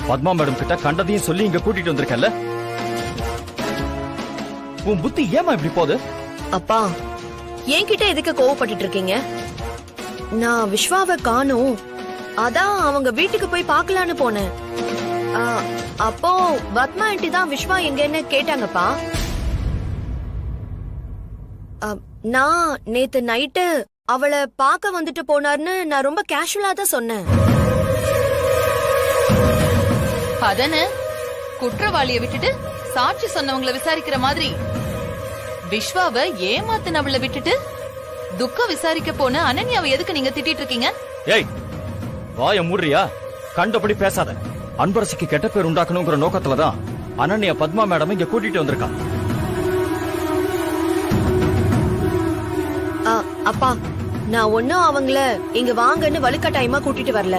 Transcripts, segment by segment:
Padma madam கிட்ட கண்டதையும் சொல்லி இங்க கூட்டிட்டு வந்திருக்கல. உன் புத்தி ஏமா இப்படி போகுது? அப்பா, என்கிட்ட எதுக்கு கோவப்பட்டு இருக்கீங்க? நான் விஸ்வாவை காணோம், அதான் அவங்க வீட்டுக்கு போய் பார்க்கலான்னு போனேன். அப்போ பத்மா ஆண்டி தான் விஸ்வா எங்கன்னு கேட்டாங்கப்பா. நான் நேத்து நைட்டு அவளை பார்க்க வந்துட்டு போனார்னு நான் ரொம்ப கேஷுவலா தான் சொன்னேன். அதன குற்றவாளிய விட்டுட்டு சாட்சி சொன்னவங்களை விசாரிக்கிற மாதிரி விஸ்வாவை ஏமாத்தினவளை விட்டுட்டு துக்க விசாரிக்க போன அனன்யாவை எதுக்கு நீங்க திட்டிட்டு இருக்கீங்க? ஏய், வாய மூடுறியா? கண்டபடி பேசாத. அன்பரசிக்கு கெட்ட பேர் உண்டாக்கணுங்கிற நோக்கத்துலதான் அனன்யா பத்மா மேடம் இங்க கூட்டிட்டு வந்திருக்கான். அப்பா, நான் ஒன்னும் அவங்கள இங்க வாங்கன்னு வலுக்கட்டாயமா கூட்டிட்டு வரல.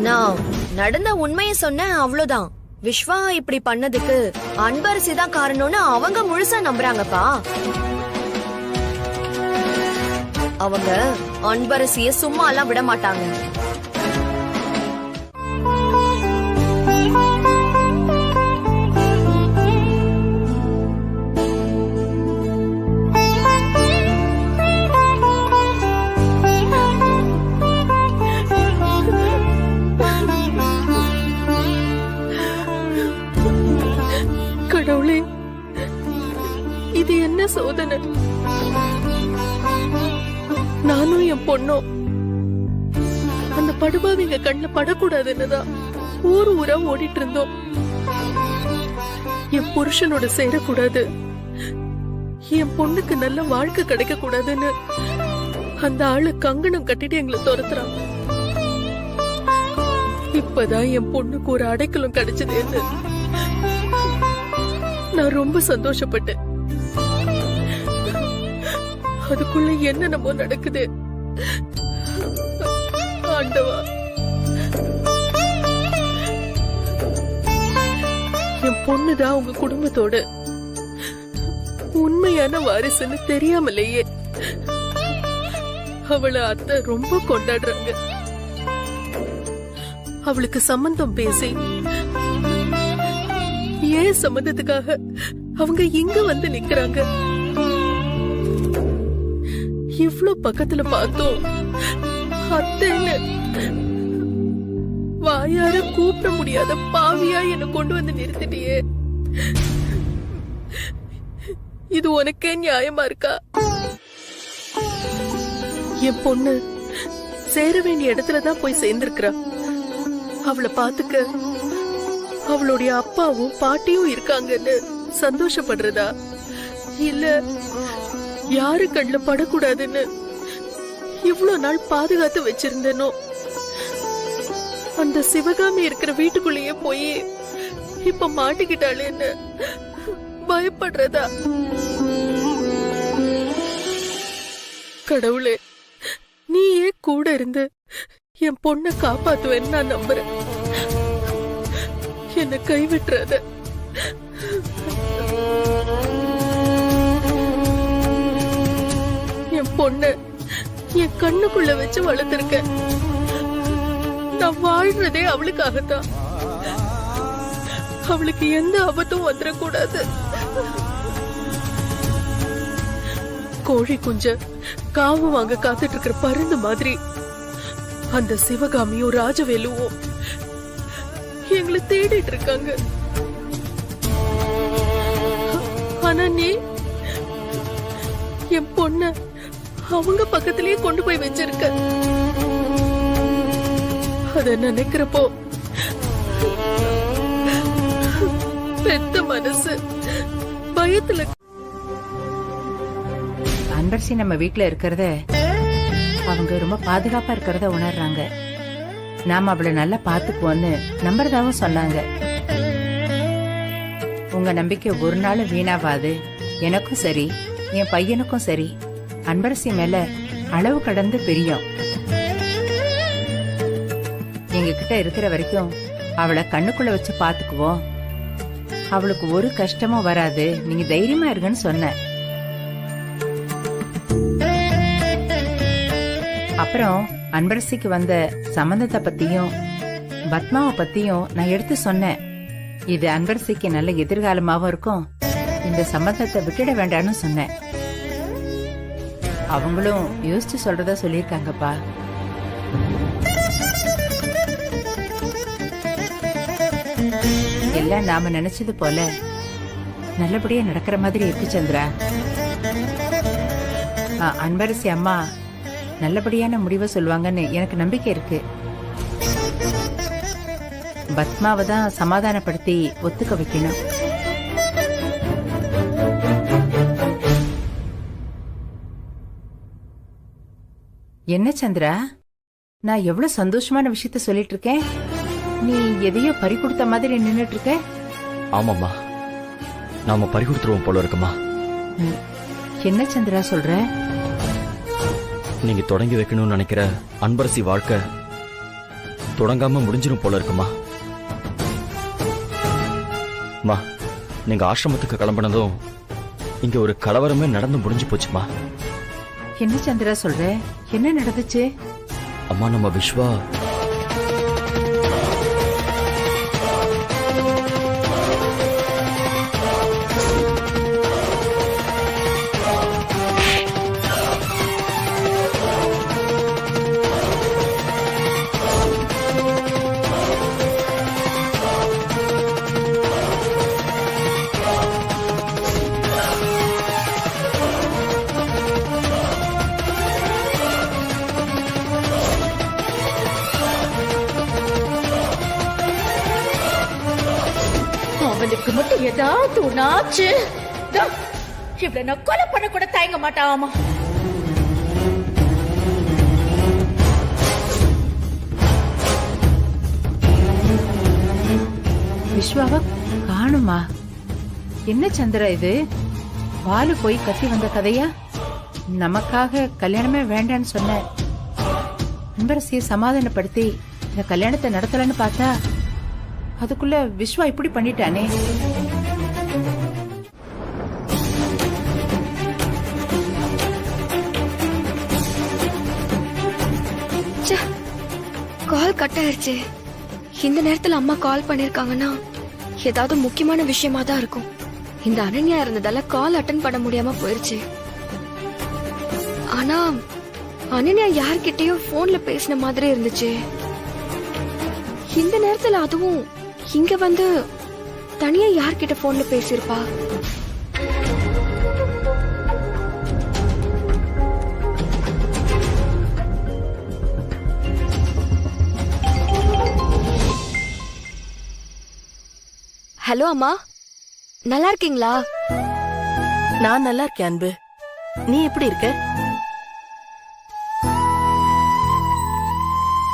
நான் நடந்த உண்மையை சொன்னேன், அவ்வளவுதான். விஸ்வா இப்படி பண்ணதுக்கு அன்பரசி தான் காரணம்னு அவங்க முழுசா நம்புறாங்கப்பா. அவங்க அன்பரசிய சும்மா எல்லாம் விட மாட்டாங்க. கடவுளே, இது என்ன சோதனை? நானும் என் பொண்ணும் அந்த படுபாவிங்க கண்ணுல படக்கூடாதுன்னுதான் ஊர் ஊரா ஓடிட்டு இருந்தோம். என் புருஷனோட சேரக்கூடாது, என் பொண்ணுக்கு நல்ல வாழ்க்கை கிடைக்க கூடாதுன்னு அந்த ஆளு கங்கணம் கட்டிட்டு எங்களை துரத்துறான். இப்பதான் என் பொண்ணுக்கு ஒரு அடைக்கலம் கிடைச்சதுன்னு நான் ரொம்ப சந்தோஷப்பட்டேன். அதுக்குள்ள என்னென்னமோ நடக்குது. ஆண்டவா, என் பொண்ணுதான் உங்க குடும்பத்தோட உண்மையான வாரிசுன்னு தெரியாமலேயே அவளை அத்தை ரொம்ப கொண்டாடுறாங்க. அவளுக்கு சம்பந்தம் பேசி ஏன் சம்மந்தத்துக்காக அவங்க இங்க வந்து நிக்கிறாங்க. இவ்ளோ பக்கத்துல பார்த்தோம், அத்தைன்னு வாயார கூப்பிட முடியாத பாவியா என்ன கொண்டு வந்து நிறுத்திட்டியே. இது உனக்கே நியாயமா இருக்கா? என் பொண்ணு சேர வேண்டிய இடத்துலதான் போய் சேர்ந்திருக்கிறா. அவளை பாத்துக்க அவளுடைய அப்பாவும் பாட்டியும் இருக்காங்கன்னு சந்தோஷப்படுறதா, இல்ல யாரு கண்ணுல படக்கூடாதுன்னு இவ்வளவு நாள் பாதுகாத்து வச்சிருந்தனோ அந்த சிவகாமி இருக்கிற வீட்டுக்குள்ளேயே போய் இப்ப மாட்டிக்கிட்டாளேன்னு பயப்படுறதா? கடவுளே, நீயே கூட இருந்து என் பொண்ணை காப்பாத்துவேன்னு நான் நம்புறேன். என்ன கைவிட்டுறாத. என் பொண்ண என் கண்ணுக்குள்ள வச்சு வளர்த்திருக்க. நான் வாழ்றதே அவளுக்காகத்தான். அவளுக்கு எந்த ஆபத்தும் வந்துடக்கூடாது. கோழி குஞ்ச காவு வாங்க காத்துட்டு இருக்கிற பருந்து மாதிரி அந்த சிவகாமியும் ராஜவேலுவும் எங்களை தேடிட்டு இருக்காங்க. ஆனா நீ என் பொண்ண அவங்க பக்கத்திலேயே கொண்டு போய் வச்சிருக்க. அத நினைக்கிறப்போ பெத்த மனசு பயத்துல. அன்பரசி நம்ம வீட்டுல இருக்கிறத அவங்க ரொம்ப பாதுகாப்பா இருக்கிறத உணர்றாங்க. நாம அவளை நல்லா பாத்துக்குவோன்னு நம்புறதாவும் சொன்னாங்க. உங்க நம்பிக்கை ஒரு நாள் வீணாவாது. எனக்கும் சரி, என் பையனுக்கும் சரி, அன்பரசி மேல அளவு கடந்து பிரியம். எங்க கிட்ட இருக்கிற வரைக்கும் அவளை கண்ணுக்குள்ள வச்சு பாத்துக்குவோம். அவளுக்கு ஒரு கஷ்டமும் வராது, நீங்க தைரியமா இருங்கன்னு சொன்ன. அப்புறம் அன்பரசிக்கு வந்த சம்பந்தத்தை பத்தியும் பத்மாவை பத்தியும் நான் எடுத்து சொன்னேன். இது அன்பரசிக்கு நல்ல எதிர்காலமாவும் இருக்கும், இந்த சம்பந்தத்தை விட்டுட வேண்டாம்னு சொன்னேன். அவங்களும் யோசிச்சு சொல்றதா சொல்லியிருக்காங்கப்பா. எல்லாம் நாம நினைச்சது போல நல்லபடியா நடக்கிற மாதிரி இருக்கு சந்திரா. அன்பரசி அம்மா நல்லபடியான முடிவை சொல்லுவாங்கன்னு எனக்கு நம்பிக்கை இருக்கு. பத்மாவை தான் சமாதானப்படுத்தி ஒத்துக்க வைக்கணும். என்ன சந்திரா, நான் எவ்வளவு சந்தோஷமான விஷயத்த சொல்லிட்டு இருக்கேன், நீ எதையோ பறி கொடுத்த மாதிரி நின்னுட்டு இருக்க. ஆமாம்மா, நாம பறி கொடுத்துருவோம் போல இருக்குமா. என்ன சந்திரா சொல்ற? நீங்க தொடங்கி வைக்கணும்னு நினைக்கிற அன்பரசி வாழ்க்கை தொடங்காம முடிஞ்சிடும் போல இருக்குமா. மா, நீங்க ஆசிரமத்துக்கு கிளம்பினதும் இங்க ஒரு கலவரமே நடந்து முடிஞ்சு போச்சுமா. என்ன சந்திரா சொல்ற? என்ன நடந்துச்சு? அம்மா, நம்ம விஸ்வா அவனுக்கு மட்டும் ஏதாவது ஒண்ணாச்சு, இவளை நான் கொலை பண்ண கூட தயங்க மாட்டாமா. விஸ்வாவ காணுமா? என்ன சந்திரா இது? பாலு போய் கத்தி வந்த கதையா? நமக்காக கல்யாணமே வேண்டான்னு சொன்ன அன்பரசியை சமாதானப்படுத்தி இந்த கல்யாணத்தை நடத்தலன்னு பார்த்தா அதுக்குள்ள விஸ்வா இப்படி பண்ணிட்டானே. கால் கட் ஆயிருச்சு. இந்த நேரத்துல அம்மா கால் பண்ணிருக்காங்கன்னா ஏதாவது முக்கியமான விஷயமா தான் இருக்கும். இந்த அனன்யா இருந்ததால கால் அட்டன் பண்ண முடியாம போயிருச்சு. ஆனா அனன்யா யார்கிட்டயோ போன்ல பேசின மாதிரி இருந்துச்சு. இந்த நேரத்துல அதுவும் இங்க வந்து தனியா யார்கிட்ட போன்ல பேசிருப்பா? ஹலோ அம்மா, நல்லா இருக்கீங்களா? நான் நல்லா இருக்கேன் அன்பு, நீ எப்படி இருக்க?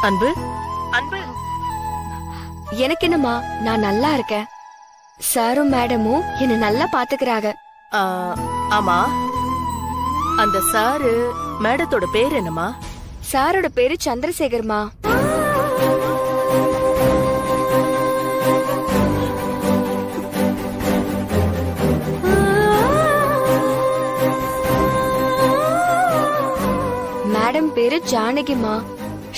அன்பு அன்பு, எனக்கு என்னம்மா, நான் நல்லா இருக்கேன். சாரும் மேடமும் என்ன நல்லா பாத்துக்கிறாங்க. ஆமா, அந்த சாரு மேடத்தோட பேர் என்னம்மா? சாரோட பேரு சந்திரசேகர்மா. மேடம் பேரு ஜானகிமா.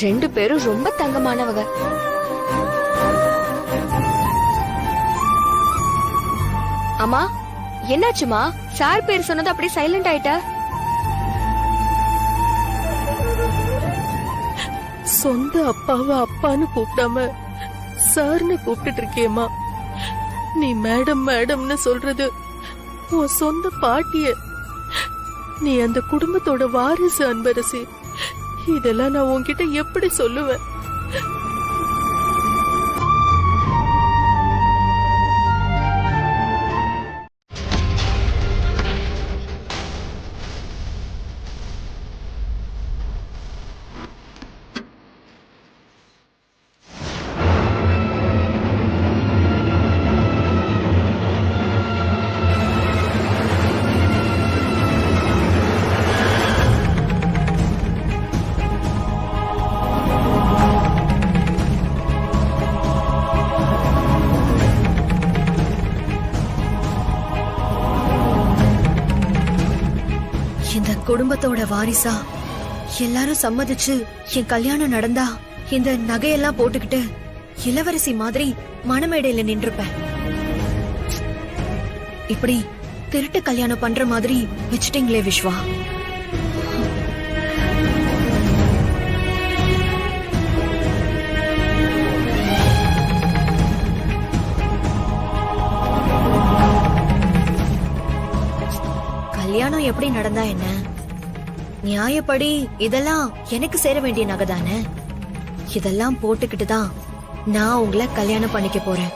ரெண்டு பேரும் ரொம்ப தங்கமானவங்க. அம்மா, என்னாச்சுமா? சார் பேர் சொன்னது அப்படியே சைலண்ட் ஆயிட்ட. சொந்த அப்பாவை அப்பான்னு கூப்பிடாம சார்னு கூப்பிட்டு இருக்கியம்மா. நீ மேடம் மேடம்னு சொல்றது உன் சொந்த பாட்டிய. நீ அந்த குடும்பத்தோட வாரிசு அன்பரசி. இதெல்லாம் நான் உன்கிட்ட எப்படி சொல்லுவேன்? இந்த குடும்பத்தோட வாரிசா எல்லாரும் சம்மதிச்சு என் கல்யாணம் நடந்தா இந்த நகையெல்லாம் போட்டுக்கிட்டு இளவரசி மாதிரி மணமேடையில நின்றுப்பேன். இப்படி திருட்டு கல்யாணம் பண்ற மாதிரி வச்சுட்டீங்களே விஸ்வா. கல்யாணம் எப்படி நடந்தா என்ன? நியாயப்படி இதெல்லாம் எனக்கு சேர வேண்டிய நகை தானே. இதெல்லாம் போட்டுக்கிட்டு தான் நான் உங்களை கல்யாணம் பண்ணிக்க போறேன்.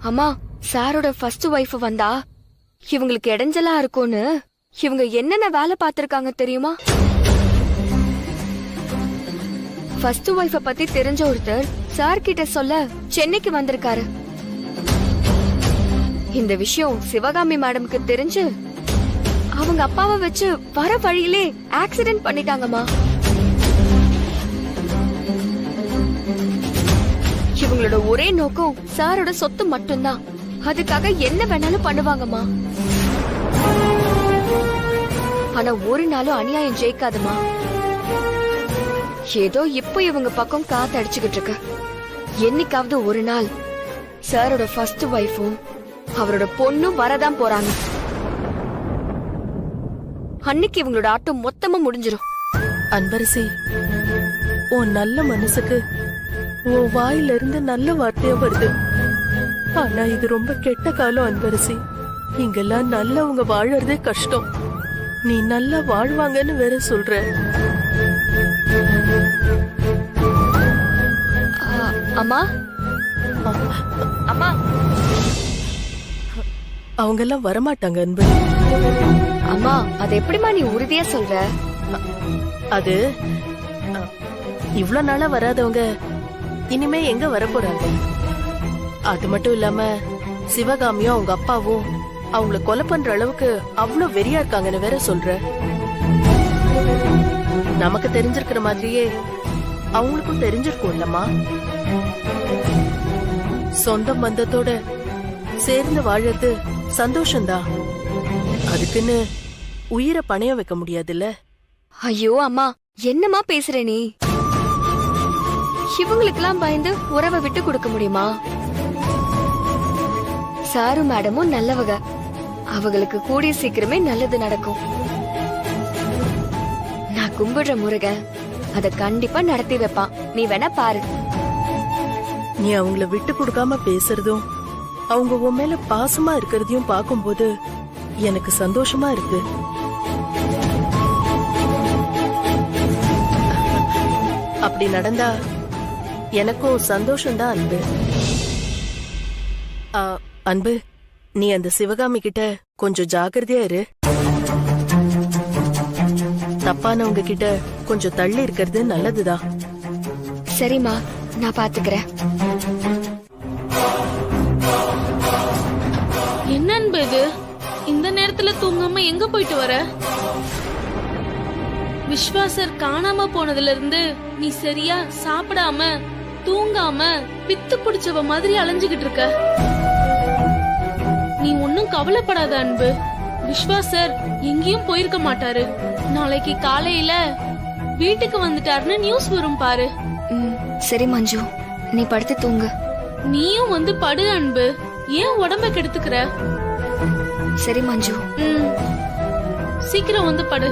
அம்மா, சாரோட ஃபர்ஸ்ட் வைஃப் வந்தா இவங்களுக்கு இடைஞ்சலா இருக்கும்னு இவங்க என்னென்ன வேலை பார்த்திருக்காங்க தெரியுமா? ஃபர்ஸ்ட் வைஃப பத்தி தெரிஞ்ச ஒருத்தர் சார் கிட்ட சொல்ல சென்னைக்கு வந்திருக்காரு. இந்த விஷயம் சிவகாமி மேடம்க்கு தெரிஞ்சு அவங்க அப்பாவை வச்சு வர வழியிலே ஆக்சிடென்ட் பண்ணிட்டாங்கம்மா. இவங்களோட ஒரே நோக்கம் சாரோட சொத்து மட்டும்தான். அதுக்காக என்ன வேணாலும் பண்ணுவாங்கம்மா. ஆனா ஒரு நாளும் அநியாயம் ஜெயிக்காதுமா. ஏதோ இப்போ இவங்க பக்கம் காத்து அடிச்சுக்கிட்டு இருக்கு. என்னைக்காவது ஒரு நாள் சாரோட ஃபர்ஸ்ட் வைஃபும் அவரோட பொண்ணும் வரதான் போறாங்க. அன்னைக்கு இவங்களோட ஆட்டம் மொத்தமா முடிஞ்சிரும். அன்பரசி, உன் நல்ல மனசுக்கு உன் வாயில இருந்து நல்ல வார்த்தையா வருது. ஆனா இது ரொம்ப கெட்ட காலம் அன்பரசி. இங்கெல்லாம் நல்லவங்க வாழறதே கஷ்டம். நீ நல்லா வாழ்வாங்கன்னு வேற சொல்ற. அம்மா, அம்மா, அவங்க எல்லாம் வரமாட்டாங்க அன்பு. அம்மா, அது எப்படிமா நீ உறுதியா சொல்ற? அது இவ்வளவு நாளா வராதவங்க இனிமே எங்க வர போறாங்க? அது மட்டும் இல்லாம சிவகாமியும் அவங்க அப்பாவும் அவங்கள கொலை பண்ற அளவுக்கு அவ்வளவு வெறியா இருக்காங்கன்னு வேற சொல்ற. நமக்கு தெரிஞ்சிருக்கிற மாதிரியே அவங்களுக்கும் தெரிஞ்சிருக்கும் இல்லம்மா. சொந்த பந்தத்தோட சேர்ந்து வாழறது சந்தோஷம்தான். அதுக்குன்னு உயிரை பணைய வைக்க முடியாதுல்ல. ஐயோ அம்மா, என்னம்மா பேசுற நீ? இவங்களுக்கெல்லாம் பயந்து உறவை விட்டு கொடுக்க முடியுமா? சாரு மேடமும் நல்லவங்க. அவங்களுக்கு கூடிய சீக்கிரமே நல்லது நடக்கும். நான் கும்பிடுற முருகன் அத கண்டிப்பா நடத்தி வைப்பான். நீ வேணா பாரு. நீ அவங்கள விட்டு கொடுக்காம பேசுறதும் அவங்க உன் மேல பாசமா இருக்கிறதையும் பார்க்கும்போது எனக்கு சந்தோஷமா இருக்கு. அப்படி நடந்தா எனக்கும் சந்தோஷம்தான் அன்பு. அன்பு, நீ அந்த சிவகாமி கிட்ட கொஞ்சம் ஜாக்கிரதையா இரு. தப்பானவங்க கிட்ட கொஞ்சம் தள்ளி இருக்கிறது நல்லதுதான். சரிம்மா, நான் பாத்துக்கிறேன். என்ன அன்பு இது? இந்த நேரத்துல தூங்காம எங்க போயிட்டு வர? விஸ்வாசர் காணாம போனதுல இருந்து நீ சரியா சாப்பிடாம தூங்காம பித்து பிடிச்சவ மாதிரி அலைஞ்சுகிட்டு இருக்க. நீ ஒன்னும் கவலைப்படாத அன்பு. விஸ்வாசர் எங்கேயும் போயிருக்க மாட்டாரு. நாளைக்கு காலையில வீட்டுக்கு வந்துட்டாருன்னு நியூஸ் வரும் பாரு. சரி மஞ்சு, நீ படுத்து தூங்கு. நீயும் வந்து படு அன்பு. ஏன் உடம்ப கெடுத்துக்கிற? சரி மஞ்சு. சீக்கிரம் வந்து படு.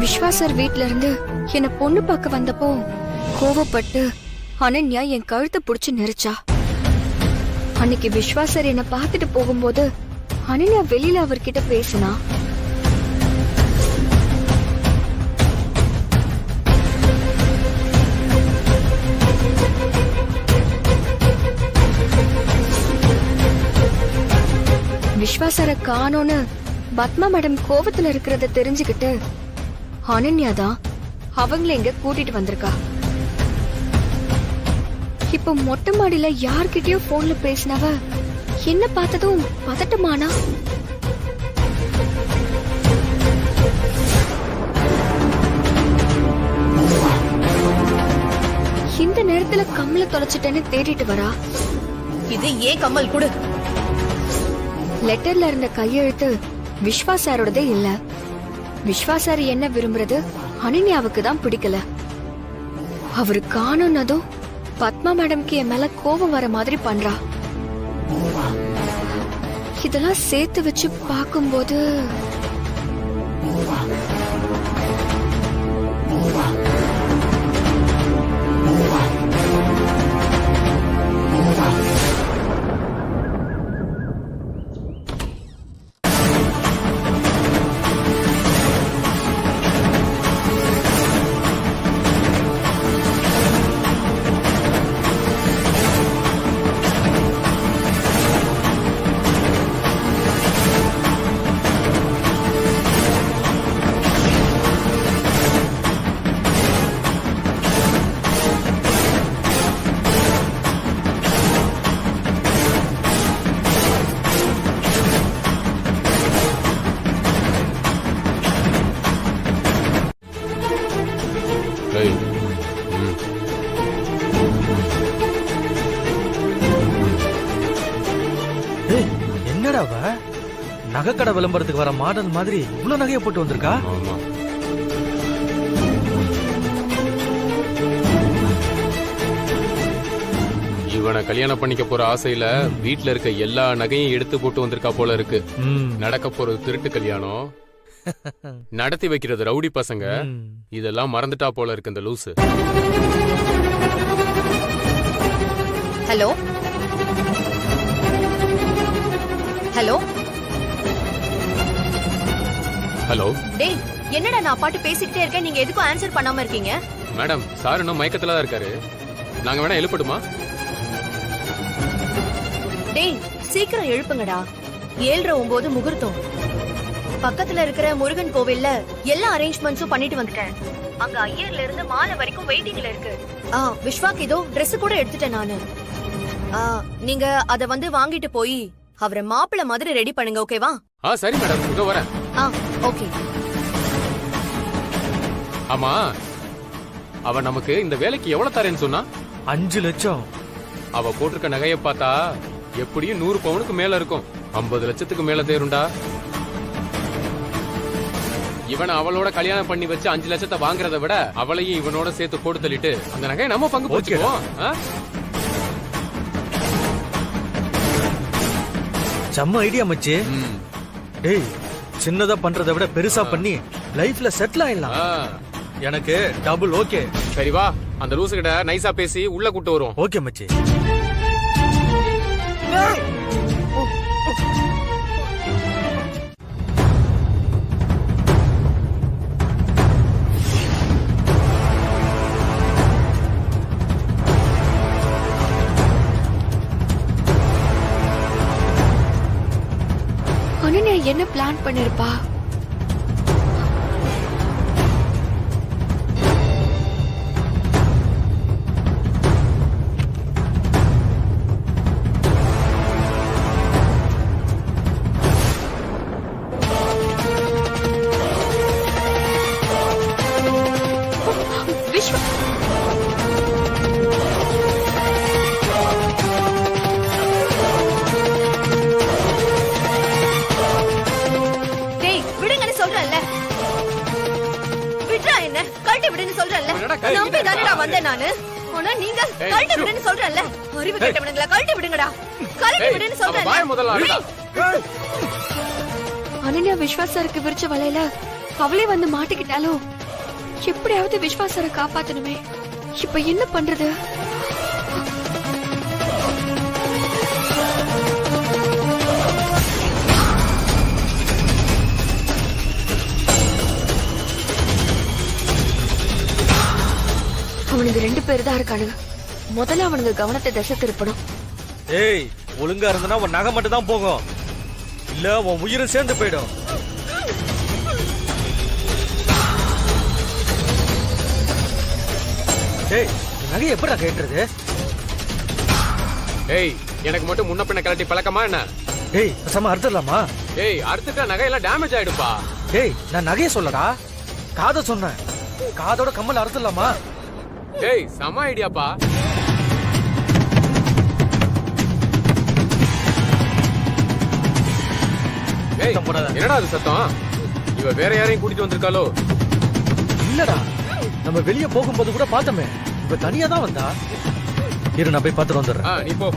விஸ்வாசர் வீட்ல இருந்து என்ன பொண்ணு பார்க்க வந்தப்போ கோவப்பட்டு அனன்யா என் கழுத்தை புடிச்சு நெரிச்சா. அன்னைக்கு விஸ்வாசர் என்ன பார்த்துட்டு போகும்போது அனன்யா வெளியில அவர்கிட்ட பேசினா. விஸ்வாசர காணோன்னு பத்மா மேடம் கோபத்துல இருக்கிறத தெரிஞ்சுக்கிட்டு அனன்யா தான் அவங்கள இங்க கூட்டிட்டு வந்திருக்கா. இப்ப மொட்டை மாடியில யார்கிட்டயோ போன்ல பேசினவ என்ன பார்த்ததும் பதட்டமானா? இந்த நேரத்துல கம்மல தொலைச்சிட்டேன்னு தேடிட்டு வரா. இது ஏன் கம்மல் கொடு. லெட்டர்ல இருந்த கையெழுத்து விஸ்வா சாரோடதே இல்ல. விஸ்வா சார் என்ன விரும்புறது அனன்யாவுக்கு தான் பிடிக்கல. அவரு காணும்னதும் பத்மா மேடம்க்கு என் மேல கோபம் வர மாதிரி பண்றா. இதெல்லாம் சேர்த்து வச்சு பார்க்கும்போது என்னடா அவ நகைக்கடை விளம்பரத்துக்கு வர மாடல் மாதிரி இவ்வளவு நகையை போட்டு வந்திருக்கா? இவனை கல்யாணம் பண்ணிக்க போற ஆசையில வீட்ல இருக்க எல்லா நகையும் எடுத்து போட்டு வந்திருக்கா போல இருக்கு. நடக்க போறது திருட்டு கல்யாணம், நடத்தி வைக்கிறது ரவுடி பசங்க. இதெல்லாம் மறந்துட்டா போல இருக்கு இந்த லூசு. Hello hello hello. டேய், என்னடா நான் பாட்டு பேசிக்கிட்டே இருக்கேன், நீங்க எதுக்கும் ஆன்சர் பண்ணாம இருக்கீங்க? மேடம், சார் இன்னும் மயக்கத்துல தான் இருக்காரு. நாங்க வேணா எழுப்பட்டுமா? டேய், சீக்கிரம் எழுப்புங்கடா. 7:09 முகூர்த்தம். பக்கத்துல இருக்கிற முருகன் கோவில்ல எல்லா அரேஞ்ச்மெண்ட்ஸும் பண்ணிட்டு வந்துட்டேன். அங்க ஐயர்ல இருந்து மாலை வரைக்கும் வெயிட்டிங்ல இருக்கு. விஸ்வாக்கு ஏதோ Dress கூட எடுத்துட்டேன் நானு. நீங்க அத வந்து வாங்கிட்டு போய் அவரை மாப்பிள்ளை மாதிரி ரெடி பண்ணுங்க, ஓகேவா? சரி மேடம், இதோ வரேன். ஓகே. ஆமா, அவ நமக்கு இந்த வேலைக்கு எவ்வளவு தரேன்னு சொன்னா? 5 லட்சம். அவ போட்டிருக்க நகைய பார்த்தா எப்படியும் 100 பவுனுக்கு மேல இருக்கும். 50 லட்சத்துக்கு மேல தேருண்டா. இவனை அவளோட கல்யாணம் பண்ணி வச்சு 5 லட்சத்தை வாங்குறத விட அவளையும் இவனோட சேர்த்து போட்டு தள்ளிட்டு அந்த நகையை நம்ம பங்கு போச்சுக்குவோம். செம்ம ஐடியா மச்சி. டேய், சின்னதா பண்றதை விட பெருசா பண்ணி லைஃப்ல செட்டில் ஆயிடலாம். எனக்கு டபுள் ஓகே. சரி வா, அந்த லூசு கிட்ட நைஸா பேசி உள்ள கூட்டு வரும். ஓகே மச்சி. அனன்யா என்ன பிளான் பண்ணிருப்பா? விஸ்வா, சொல்றேன்ல, விட்றா என்ன, கழட்டி விடுன்னு சொல்றேன்ல. நம்பி தானடா வந்தேன் நானு. ஆனா நீங்க கழட்டி விடுன்னு சொல்றேன்ல. அறிவு கேட்டவனுங்களா, கழட்டி விடுங்கடா, கழட்டி விடுன்னு சொல்றேன்ல. அனன்யா விஸ்வாசருக்கு விரிச்ச வலையில அவளே வந்து மாட்டிக்கிட்டாலும் எப்படியாவது விஸ்வாசரை காப்பாத்தணுமே. இப்ப என்ன பண்றது? அவனுக்கு 2 பேர் தான் இருக்கானுங்க. முதல்ல அவனுக்கு கவனத்தை திசை திருப்பணும். ஏய், ஒழுங்கா இருந்தனா உன் நகை மட்டும் தான் போகும். இல்ல உன் உயிரும் சேர்ந்து போயிடும். டேய், நகை எப்படா கேட்டுறது? ஏய், எனக்கு மட்டும் முன்ன பின்ன கலட்டி பழக்கமா என்ன? டேய், பேசாம அறுத்துடலாமா? ஏய், அறுத்துட்டா நகையெல்லாம் டேமேஜ் ஆயிடுப்பா. டேய், நான் நகைய சொல்லடா, காதை சொன்னேன். காதோட கம்மல் அறுத்துடலாமா? டேய், செம ஐடியாப்பா. ஏய், என்னடா அது சத்தம்? இவ வேற யாரையும் கூட்டிட்டு வந்திருக்காளோ? இல்லடா, நம்ம வெளிய போகும்போது கூட பார்த்தோமே, இப்ப தனியா தான் வந்தா. இரு, நான் போய் பார்த்துட்டு வந்துடுறேன். நீ போ.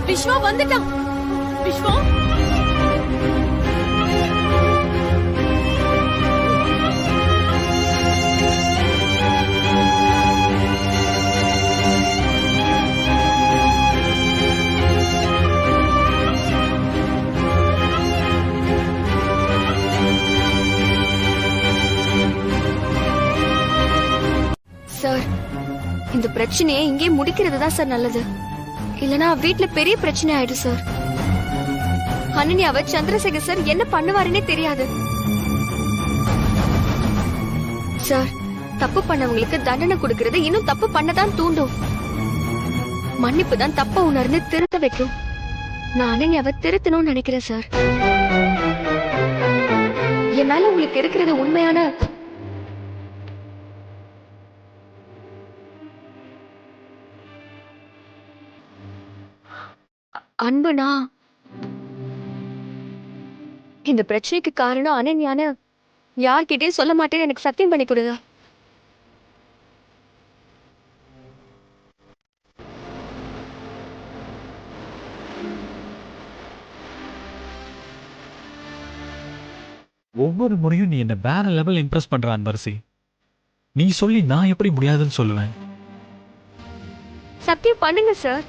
விஸ்வா வந்துட்டான். விஸ்வா, சார், இந்த பிரச்சனையை இங்கே முடிக்கிறது தான் சார் நல்லது. இல்லனா வீட்ல பெரிய பிரச்சனை ஆயிடும் சார். அனன்யாவை சந்திரசேகர் சார் என்ன பண்ணுவாருன்னே தெரியாது சார். தப்பு பண்ணவங்களுக்கு தண்டனை கொடுக்கறது இன்னும் தப்பு பண்ணதான் தூண்டும். மன்னிப்பு தான் தப்ப உணர்ந்து திருத்த வைக்கும். நான் அனன்யாவை திருத்தணும்னு நினைக்கிறேன் சார். என் மேல உங்களுக்கு இருக்கிறது உண்மையான அன்புனா, இந்த பிரச்சனைக்கு காரணம் அனன்யான்னு யார்கிட்டயும் சொல்ல மாட்டேன்னு எனக்கு சத்தியம் பண்ணி கொடுங்க. ஒவ்வொரு முறையும் நீ என்ன வேற லெவல் இம்ப்ரெஸ் பண்ற அன்பரசி. நீ சொல்லி நான் எப்படி முடியாதுன்னு சொல்லுவேன்? சத்தியம் பண்ணுங்க சார்.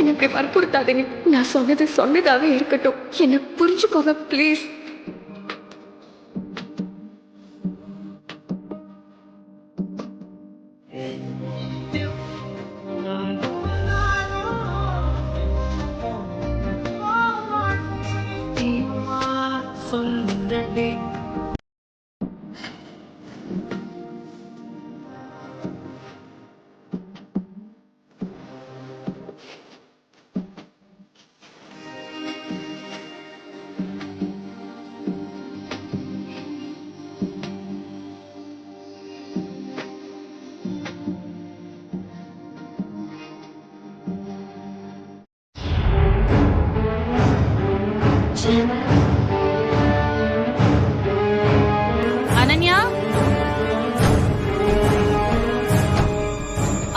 என்னை வற்புறுத்தாதீங்க. நான் சொன்னது சொன்னதாவே இருக்கட்டும். என்ன புரிஞ்சுக்கோங்க பிளீஸ். அனன்யா,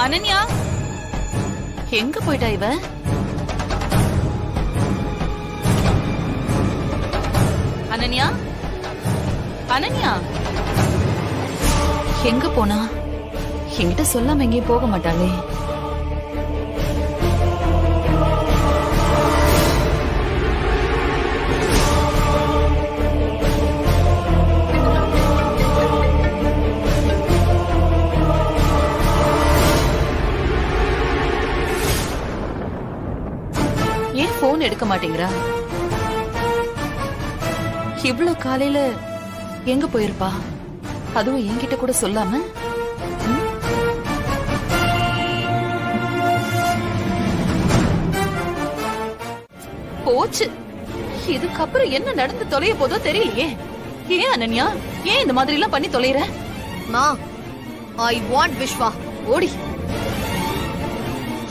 அனன்யா, எங்க போயிட்டா இவ? அனன்யா, அனன்யா, எங்க போனா? என்கிட்ட சொல்லாம எங்கேயும் போக மாட்டாளே. ஏன் போன் எடுக்க மாட்டேங்கிறா? இவ்ளோ காலையில எங்க போயிருப்பா? அதுவும் என்கிட்ட கூட சொல்லாம. போச்சு. இதுக்கப்புறம் என்ன நடந்து தொலைய போதோ தெரியலையே. ஏன் அனன்யா, ஏன் இந்த மாதிரி எல்லாம் பண்ணி தொலைற? மா, ஐ வாண்ட் விஸ்வா. ஓடி.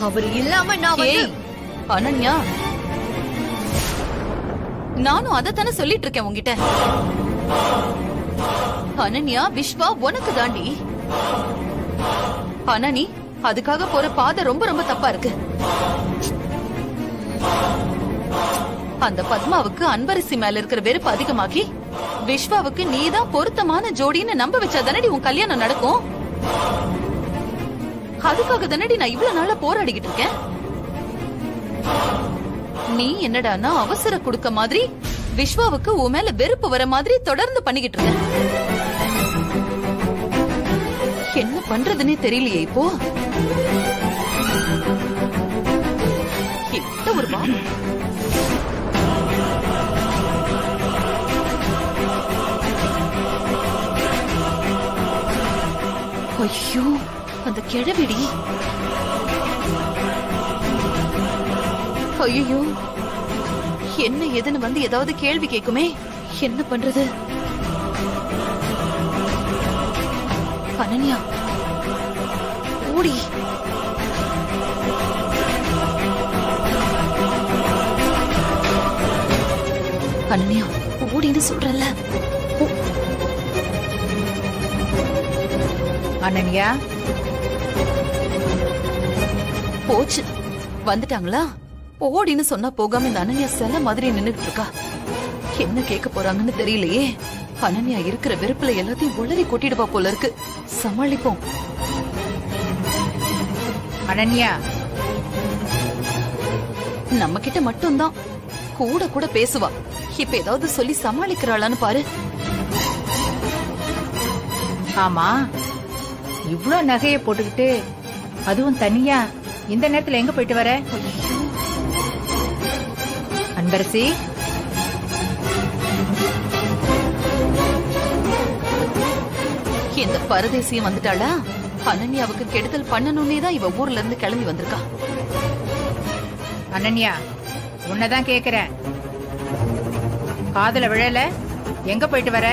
அவர் இல்லாம நான் வந்து ஏய் அனன்யா, நானும் அதத்தானே சொல்லிட்டு இருக்கேன் உன்கிட்ட. அனன்யா, விஸ்வா உனக்கு தாண்டி. ஆனா நீ அதுக்காக போற பாதை ரொம்ப ரொம்ப தப்பா இருக்கு. அந்த பத்மாவுக்கு அன்பரசி மேல இருக்கிற வெறுப்பு அதிகமாக்கி விஸ்வாவுக்கு நீதான் பொருத்தமான ஜோடின்னு நம்ப வச்சா தானடி உன் கல்யாணம் நடக்கும். அதுக்காக தானடி நான் இவ்வளவு நாளா போராடிக்கிட்டு இருக்கேன். நீ என்னடானா அவசர குடுக்க மாதிரி விஸ்வாவுக்கு உன் மேல வெறுப்பு வர மாதிரி தொடர்ந்து பண்ணிக்கிட்டு இருக்க. என்ன பண்றதுன்னே தெரியலையே இப்போ. கிட்ட ஒரு வா. ஐயோ, அந்த கிழவிடி. ஐயோ, என்ன ஏதுன்னு வந்து ஏதாவது கேள்வி கேக்குமே. என்ன பண்றது? அனன்யா, ஓடி. அனன்யா, ஓடின்னு சொல்றல. அனன்யா, போச்சு. வந்துட்டாங்களா? ஓடின்னு சொன்னா போகாம இந்த அனன்யா செல்ல மாதிரி நின்னுட்டு இருக்கா. என்ன கேட்க போறாங்கன்னு தெரியலையே. அனன்யா இருக்கிற வெறுப்புல எல்லாத்தையும் உளறி கொட்டிடுவா போல இருக்கு. சமாளிப்போம். அனன்யா, நம்ம கிட்ட மட்டும்தான் கூட கூட பேசுவா. இப்ப ஏதாவது சொல்லி சமாளிக்கிறாளான்னு பாரு. ஆமா, இவ்ளோ நகைய போட்டுக்கிட்டு அதுவும் தனியா இந்த நேரத்துல எங்க போயிட்டு வர? அன்பரசி, இந்த பரதேசியம் வந்துட்டாளா? அனன்யாவுக்கு கெடுதல் பண்ணணும்னே தான் இவ ஊர்ல இருந்து கிளம்பி வந்திருக்கா. அனன்யா, உன்னதான் கேக்குறேன். காதுல விழல, எங்க போயிட்டு வர?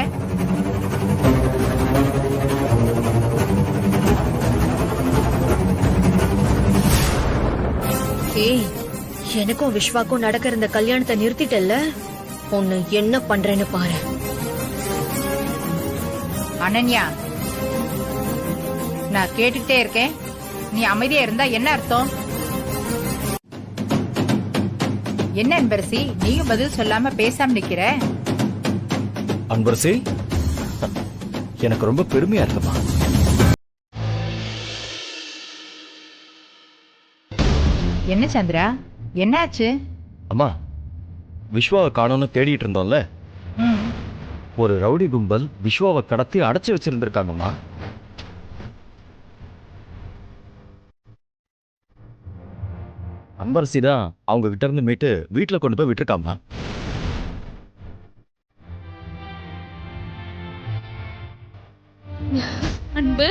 ஏய், எனக்கும் விஸ்வாக்கும் நடக்கிற இந்த கல்யாணத்தை நிறுத்திட்டல்ல, உன்னை என்ன பண்றேன்னு பாரு. அனன்யா, நான் கேட்டுக்கிட்டே இருக்கேன், நீ அமைதியா இருந்தா என்ன அர்த்தம்? என்ன அன்பரசி, நீயும் பதில் சொல்லாம பேசாம நிக்கிற? அன்பரசி, எனக்கு ரொம்ப பெருமையா இருக்குமா. என்ன சந்திரா, என்னாச்சு? அம்மா, விஸ்வாவை காணோன்னு தேடிட்டு இருந்தோம்ல, ஒரு ரவுடி கும்பல் விஸ்வாவை கடத்தி அடைச்சு வச்சிருந்திருக்காங்கம்மா. அன்பரசி தான் அவங்க கிட்ட இருந்து மீட்டு வீட்டுல கொண்டு போய் விட்டுருக்காமா. அன்பு,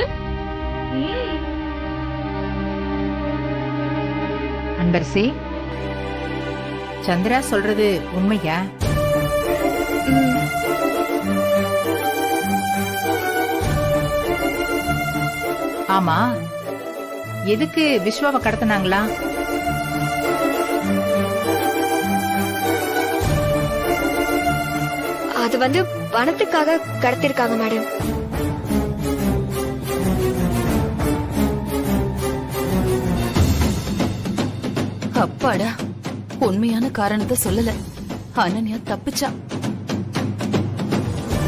அன்பரசி, சந்திரா சொல்றது உண்மையா? ஆமா, எதுக்கு விஸ்வாவை கடத்தினாங்களா? அது வந்து பணத்துக்காக கடத்திருக்காங்க மேடம். அப்பாடா, உண்மையான காரணத்தை சொல்லல. அனன்யா தப்பிச்சா.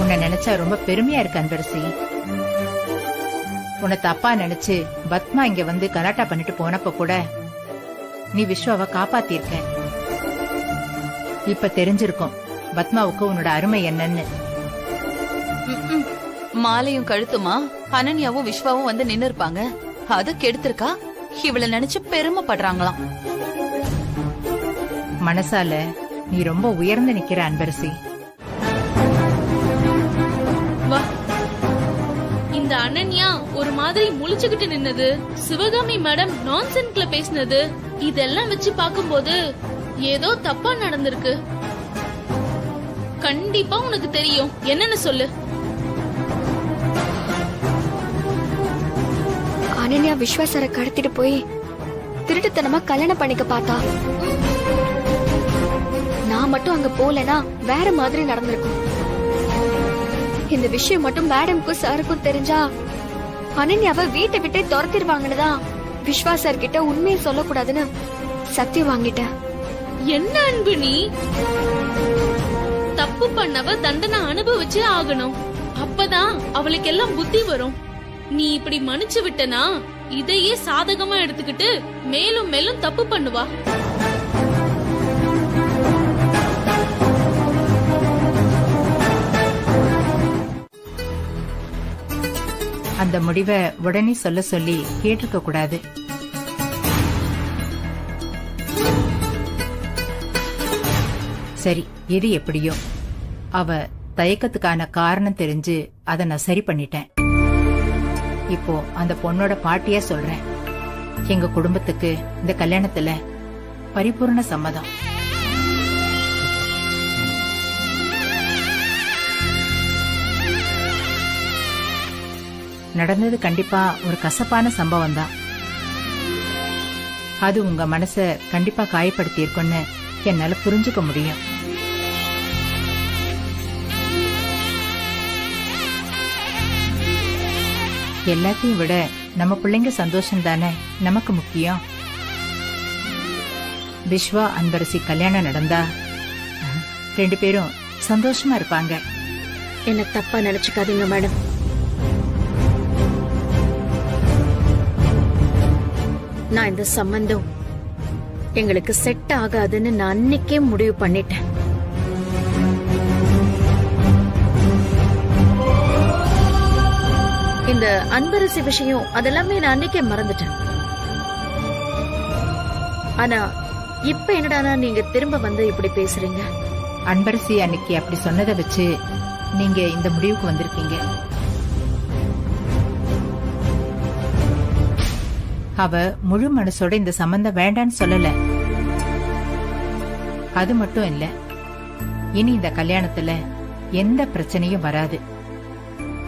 உன்னை நினைச்சா ரொம்ப பெருமையா இருக்கு அன்பரசி. உன்னை தப்பா நினைச்சு பத்மா இங்க வந்து கலாட்டா பண்ணிட்டு போனப்ப கூட நீ விஸ்வாவை காப்பாத்திருக்க. இப்ப தெரிஞ்சிருக்கும் பத்மாவுக்கு உன்னோட அருமை என்னன்னு. மாலையும் கழுத்துமா அனன்யாவும் விஸ்வாவும் வந்து நின்னு இருப்பாங்க. அது கெடுத்திருக்கா. இவளை நினைச்சு பெருமைப்படுறாங்களாம். மனசால நீ ரொம்ப உயர்ந்து நிக்கிற அன்பரசி. வா. இந்த அனன்யா ஒரு மாதிரி முழிச்சுக்கிட்டு நின்னது, சிவகாமி மேடம் நான்சென்ஸ்ல பேசினது, இதெல்லாம் வச்சு பாக்கும்போது ஏதோ தப்பா நடந்திருக்கு. கண்டிப்பா உனக்கு தெரியும். என்னன்னு சொல்லு. அனன்யா விஸ்வாசரை கடத்திட்டு போய் திருட்டுத்தனமா கல்யாணம் பண்ணிக்க பார்த்தா. நான் மட்டும் அங்க போலனா வேற மாதிரி நடந்திருக்கும். இந்த விஷயம் மட்டும் மேடம்க்கும் சாருக்கும் தெரிஞ்சா அனன்யாவை வீட்டை விட்டே துரத்திடுவாங்கன்னு தான் விஸ்வாசர் கிட்ட உண்மையை சொல்லக்கூடாதுன்னு சத்தியம் வாங்கிட்டேன். என்ன அன்பு நீ? தப்பு பண்ணவ தண்டனை அனுபவிச்சே ஆகணும். அப்பதான் அவளுக்கு எல்லாம் புத்தி வரும். நீ இப்படி மன்னிச்சு விட்டனா இதையே சாதகமா எடுத்துக்கிட்டு மேலும் மேலும் தப்பு பண்ணுவா. அந்த முடிவை உடனே சொல்ல சொல்லி கேட்டிருக்க கூடாது. சரி, எது எப்படியோ அவ தயக்கத்துக்கான காரணம் தெரிஞ்சு அதை நான் சரி பண்ணிட்டேன். இப்போ அந்த பொண்ணோட பாட்டியா சொல்றேன், எங்க குடும்பத்துக்கு இந்த கல்யாணத்துல பரிபூர்ண சம்மதம். நடந்தது கண்டிப்பா ஒரு கசப்பான சம்பவம் தான். அது உங்க மனச கண்டிப்பா காயப்படுத்தி இருக்குன்னு என்னால புரிஞ்சுக்க முடியும். எல்லாத்தையும் விட நம்ம பிள்ளைங்க சந்தோஷம் தானே நமக்கு முக்கியம். விஸ்வா அன்பரசி கல்யாணம் நடந்தா 2 பேரும் சந்தோஷமா இருப்பாங்க. என்ன தப்பா நினைச்சுக்காதீங்க மேடம். நான் இந்த சம்பந்தம் எங்களுக்கு செட் ஆகாதுன்னு நான் அன்னைக்கே முடிவு பண்ணிட்டேன். இந்த அன்பரசி விஷயம் அதெல்லாமே நான் அன்னைக்கே மறந்துட்டேன். ஆனா இப்ப என்னடானா நீங்க திரும்ப வந்து இப்படி பேசுறீங்க? அன்பரசி அன்னைக்கு அப்படி சொன்னதை வச்சு நீங்க இந்த முடிவுக்கு வந்திருக்கீங்க. அவ முழு மனசோட இந்த சம்பந்தம் வேண்டான்னு சொல்லல. அது மட்டும் இல்ல, இனி இந்த கல்யாணத்துல எந்த பிரச்சனையும் வராது.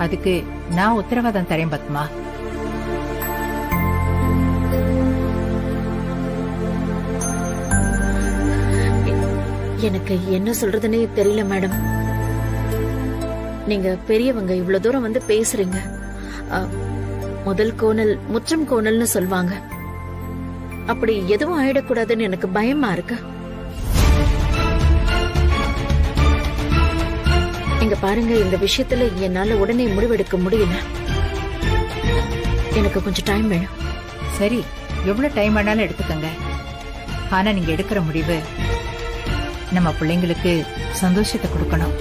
அதுக்கு நான் உத்தரவாதம் தரேன் பத்மா. எனக்கு என்ன சொல்றதுன்னே தெரியல மேடம். நீங்க பெரியவங்க இவ்வளவு தூரம் வந்து பேசுறீங்க. முதல் கோணல் முற்றம் கோணல்னு சொல்வாங்க. அப்படி எதுவும் ஆயிடக்கூடாதுன்னு எனக்கு பயமா இருக்கு. இங்க பாருங்க, இந்த விஷயத்துல என்னால உடனே முடிவெடுக்க முடியல. எனக்கு கொஞ்சம் டைம் வேணும். சரி, எவ்வளவு டைம் வேணாலும் எடுத்துக்கங்க. ஆனா நீங்க எடுக்கிற முடிவு நம்ம பிள்ளைங்களுக்கு சந்தோஷத்தை கொடுக்கணும்.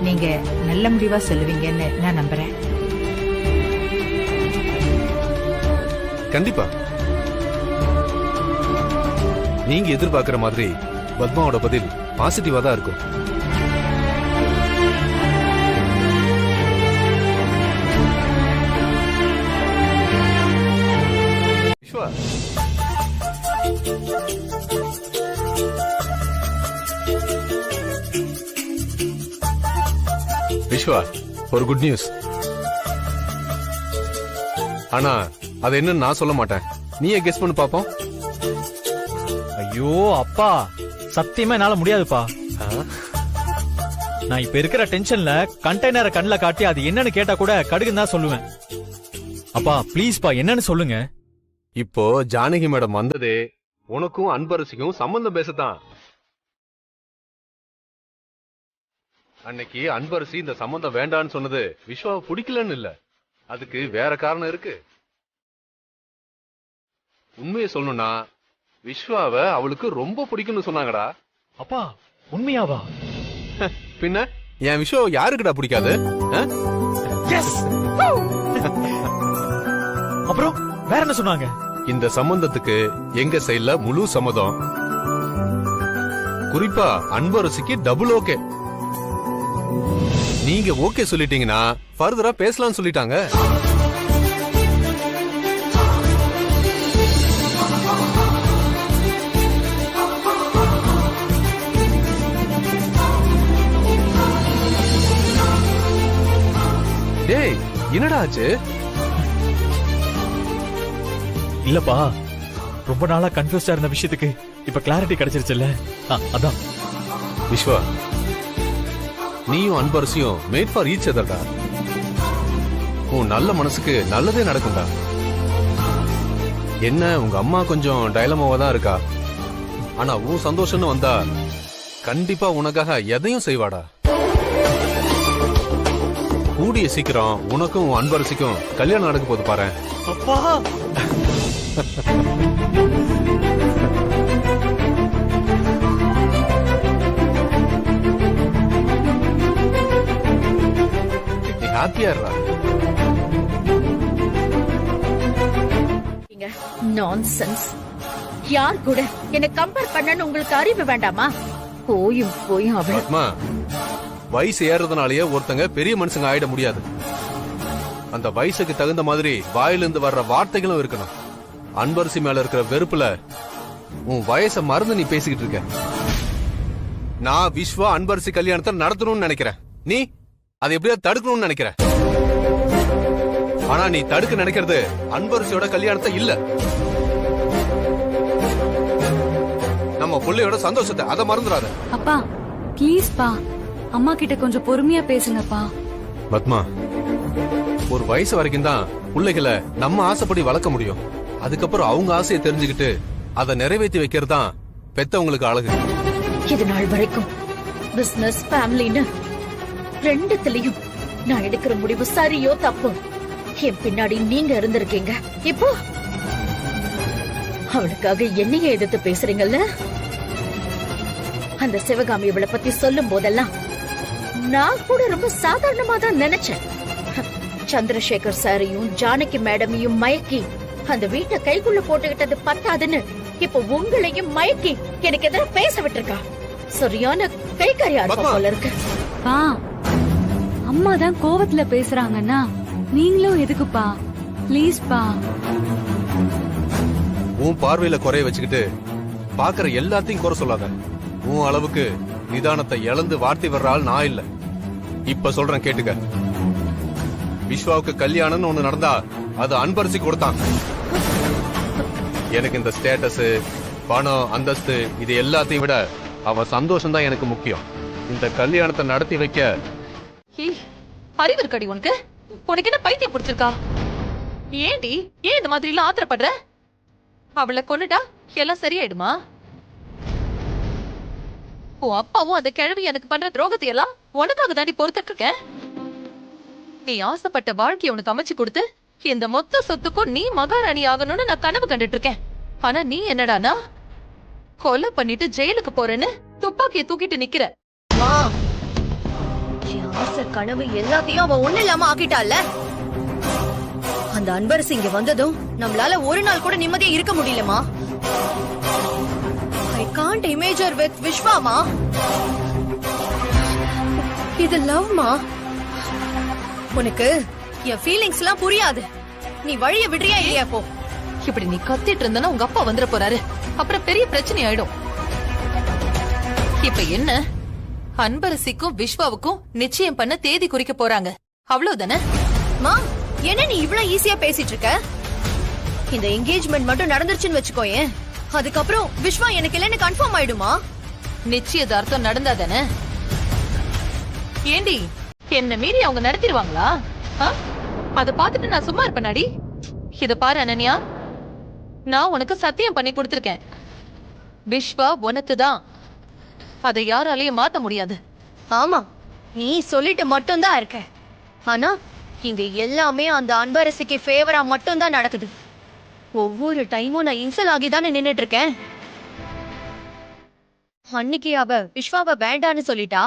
நீங்க நல்ல முடிவா சொல்லுவீங்கன்னு நான் நம்புறேன். கண்டிப்பா நீங்க எதிர்பார்க்கிற மாதிரி பத்மாவோட பதில் பாசிட்டிவா தான் இருக்கும். விஸ்வா, விஸ்வா, ஒரு குட் நியூஸ். ஆனா அது என்னன்னு நான் சொல்ல மாட்டேன், நீயே கெஸ் பண்ணி பாப்போம். ஐயோ அப்பா, சத்தியமா என்னால முடியாதுப்பா. நான் இப்ப இருக்கிற டென்ஷன்ல கண்டெய்னரை கண்ணுல காட்டி அது என்னன்னு கேட்டா கூட கடுகுன்னு தான் சொல்லுவேன். அப்பா ப்ளீஸ்பா, என்னன்னு சொல்லுங்க. இப்போ ஜானகி மேடம் வந்ததே உனக்கும் அன்பரசிக்கும் சம்பந்தம் பேசத்தான். அன்னைக்கு அன்பரசி இந்த சம்பந்தம் வேண்டான்னு சொன்னது விஸ்வாவை பிடிக்கலன்னு இல்ல, அதுக்கு வேற காரணம் இருக்கு. உண்மையை சொல்லணும்னா விஸ்வாவை அவளுக்கு ரொம்ப பிடிக்கும்னு சொன்னாங்கடா. அப்பா உண்மையாவா? பின்ன என் விஸ்வாவை யாருக்குடா பிடிக்காது? அப்புறம் வேற என்ன சொன்னாங்க? இந்த சம்பந்தத்துக்கு எங்க சைடுல முழு சம்மதம், குறிப்பா அன்பரசிக்கு டபுள் ஓகே. நீங்க ஓகே சொல்லிட்டீங்கன்னா ஃபர்தரா பேசலாம்னு சொல்லிட்டாங்க. டேய், என்னடா ஆச்சு? இல்லப்பா, ரொம்ப நாளா கன்ஃபியூஸ்டா இருந்த விஷயத்துக்கு இப்ப கிளாரிட்டி கிடைச்சிருச்சுல்ல, அதான். விஸ்வா, நீயும் அன்பரசியும் மேட் ஃபார் ஈச் அதர்டா. உன் நல்ல மனசுக்கு நல்லதே நடக்கும்டா. என்ன உங்க அம்மா கொஞ்சம் டைலமாவா தான் இருக்கா, ஆனா உன் சந்தோஷம்னு வந்தா கண்டிப்பா உனக்காக எதையும் செய்வாடா. கூடிய சீக்கிரம் உனக்கும் உன் அன்பரசிக்கும் கல்யாணம் நடக்க போது பாரு. அப்பா ஹாப்பியா இருடா. நான்சென்ஸ். யார் கூட என்ன கம்பேர் பண்ணன்னு உங்களுக்கு அறிவு வேண்டாமா? போயும் போயும் பத்மா, வயசு ஏறதுனாலயே ஒருத்தங்க பெரிய மனுஷங்க ஆயிட முடியாது. அந்த வயசுக்கு தகுந்த மாதிரி வாயிலிருந்து வர்ற வார்த்தைகளும் இருக்கணும். அன்பரசி மேல இருக்கிற வெறுப்புல உன் வயசை மறந்து நீ பேசிக்கிட்டு இருக்க. நான் விஸ்வா அன்பரசி கல்யாணத்தை நடத்தணும்னு நினைக்கிறேன், நீ அதை எப்படியா தடுக்கணும்னு நினைக்கிற. ஆனா நீ தடுக்க நினைக்கிறது அன்பரசியோட கல்யாணத்தை இல்ல, நம்ம புள்ளையோட சந்தோஷத்தை. அதை மறந்துடாத. அப்பா ப்ளீஸ் பா, அம்மா கிட்ட கொஞ்சம் பொறுமையா பேசுங்கப்பா. பத்மா, ஒரு வயசு வரைக்கும் தான் பிள்ளைகளை நம்ம ஆசைப்படி வளர்க்க முடியும். அதுக்கப்புறம் அவங்க ஆசையை தெரிஞ்சுக்கிட்டு அதை நிறைவேற்றி வைக்கிறது தான் பெத்தவங்களுக்கு அழகு. இது நாள் வரைக்கும் பிசினஸ் ஃபேமிலின்னு ரெண்டுத்திலையும் நான் எடுக்கிற முடிவு சரியோ தப்போ என் பின்னாடி நீங்க இருந்திருக்கீங்க. இப்போ அவளுக்காக என்னைய எதிர்த்து பேசுறீங்கல்ல? அந்த சிவகாமி இவளை பத்தி சொல்லும் போதெல்லாம் நான் கூட ரொம்ப சாதாரணமா தான் நினைச்சேன். சந்திரசேகர் சாரையும் ஜானகி மேடமையும் மயக்கி அந்த வீட்டை கைக்குள்ள போட்டுக்கிட்டது பத்தாதுன்னு இப்ப உங்களையும் மயக்கி எனக்கு எதிராக பேச விட்டுருக்கா. சரியான கைக்காரியா இருக்க போல இருக்கு. பா, அம்மா தான் கோவத்துல பேசுறாங்கன்னா நீங்களும் எதுக்குப்பா? ப்ளீஸ் பா. உன் பார்வையில குறைய வச்சுக்கிட்டு பாக்குற எல்லாத்தையும் குறை சொல்லாத. உன் அளவுக்கு நிதானத்தை இழந்து வார்த்தை வர்ற ஆள் நான் இல்ல. இப்ப சொல்றேன் கேட்டுக்க. விஸ்வாவுக்கு கல்யாணம்னு ஒண்ணு நடந்தா அது அன்பரசி கொடுத்தான். எனக்கு இந்த ஸ்டேட்டஸ், பணம், அந்தஸ்து இது எல்லாத்தையும் விட அவ சந்தோஷம் தான் எனக்கு முக்கியம். இந்த கல்யாணத்தை நடத்தி வைக்க அறிவு இருக்கடி உனக்கு? உனக்கு என்ன பைத்தியம் பிடிச்சிருக்கா? ஏண்டி ஏன் இந்த மாதிரி எல்லாம் ஆத்திரப்படுற? அவளை கொன்னுட்டா எல்லாம் சரியாயிடுமா? உன் அப்பாவும் அந்த கிழவி எனக்கு பண்ற துரோகத்தை எல்லாம் உனக்காக தாண்டி பொறுத்துட்டு இருக்கேன். நீ ஆசைப்பட்ட வாழ்க்கையை உனக்கு அமைச்சு கொடுத்து இந்த மொத்த சொத்துக்கும் நீ மகாராணி ஆகணும்னு நான் கனவு கண்டுட்டு இருக்கேன். ஆனா நீ என்னடானா கொலை பண்ணிட்டு ஜெயிலுக்கு போறேன்னு துப்பாக்கியை தூக்கிட்டு நிக்கிற. ஆசை கனவு எல்லாத்தையும் அவ ஒண்ணு இல்லாம ஆக்கிட்டால. அந்த அன்பரசி இங்க வந்ததும் நம்மளால ஒரு நாள் கூட நிம்மதியா இருக்க முடியலமா. ஐ காண்ட் இமேஜர் வித் விஸ்வாமா. இது லவ்மா. உனக்கு என் ஃபீலிங்ஸ் எல்லாம் புரியாது. நீ வழிய விடுறியா இல்லையா? போ. இப்படி நீ கத்திட்டு இருந்தனா உங்க அப்பா வந்துட போறாரு. அப்புறம் பெரிய பிரச்சனை ஆயிடும். இப்ப என்ன, அன்பரசிக்கும் விஸ்வாவுக்கும் நிச்சயம் பண்ண தேதி குறிக்க போறாங்க, அவ்வளவுதானே? மா, என்ன நீ இவ்வளவு ஈஸியா பேசிட்டு இருக்க? இந்த என்கேஜ்மெண்ட் மட்டும் நடந்துருச்சுன்னு வச்சுக்கோயேன், அதுக்கப்புறம் விஸ்வா எனக்கு இல்லைன்னு கன்ஃபார்ம் ஆயிடுமா? நிச்சயதார்த்தம் நடந்தாதானே? ஏண்டி, என்ன மீறி அவங்க நடத்திடுவாங்களா? அத பாத்துட்டு நான் சும்மா இருப்பேனாடி? இத பாரு அனன்யா, நான் உனக்கு சத்தியம் பண்ணி கொடுத்திருக்கேன். விஸ்வா உனக்குதான், அதை யாராலையும் மாத்த முடியாது. ஆமா, நீ சொல்லிட்டு மட்டும்தான் இருக்க. ஆனா இங்க எல்லாமே அந்த அன்பரசிக்கு ஃபேவரா மட்டும்தான் நடக்குது. ஒவ்வொரு டைமும் நான் இன்சல் ஆகிதானே நின்னுட்டு இருக்கேன். அன்னைக்கு அவ விஸ்வாவை வேண்டான்னு சொல்லிட்டா.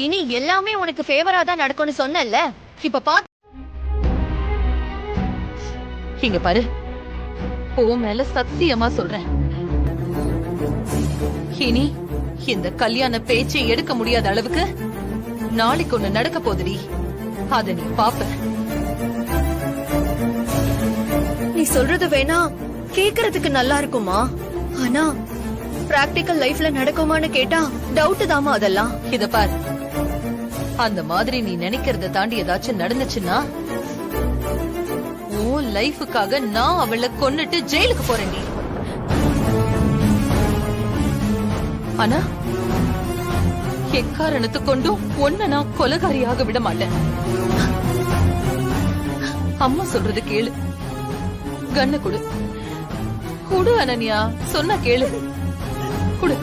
இனி எல்லாமே உனக்கு ஃபேவரா தான் நடக்கும்னு சொன்னல. இப்ப பா, இங்க பாரு, உன் மேல சத்தியமா சொல்றேன், இனி இந்த கல்யாண பேச்சை எடுக்க முடியாத அளவுக்கு நாளைக்கு ஒண்ணு நடக்க போதுடி. அத நீ பாப்ப. நீ சொல்றது வேணா கேக்குறதுக்கு நல்லா இருக்குமா? ஆனா பிராக்டிக்கல் லைஃப்ல நடக்குமான்னு கேட்டா டவுட் தாமா அதெல்லாம். இத பாரு, அந்த மாதிரி நீ நினைக்கிறத தாண்டி ஏதாச்சும் நடந்துச்சுன்னா உன் லைஃபுக்காக நான் அவளை கொன்னுட்டு ஜெயிலுக்கு போறேன்டி. ஆனா எக்காரணத்து கொண்டும் ஒன்ன நான் கொலகாரியாக விட மாட்டேன். அம்மா சொல்றது கேளு. கண்ணு கொடு. கொடு அனன்யா, சொன்னா கேளு. கொடு.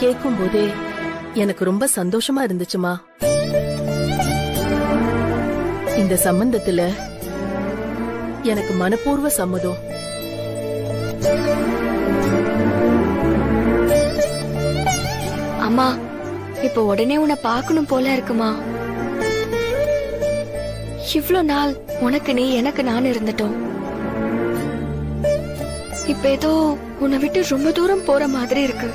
கேட்கும் போதே எனக்கு ரொம்ப சந்தோஷமா இருந்துச்சுமா. இந்த சம்பந்தத்துல எனக்கு மனப்பூர்வ சம்மதம். அம்மா, இப்ப உடனே உன்னை பார்க்கணும் போல இருக்குமா. இவ்ளோ நாள் உனக்கு நீ எனக்கு நான் இருந்துட்டோம். இப்ப ஏதோ உன்னை விட்டு ரொம்ப தூரம் போற மாதிரி இருக்கு.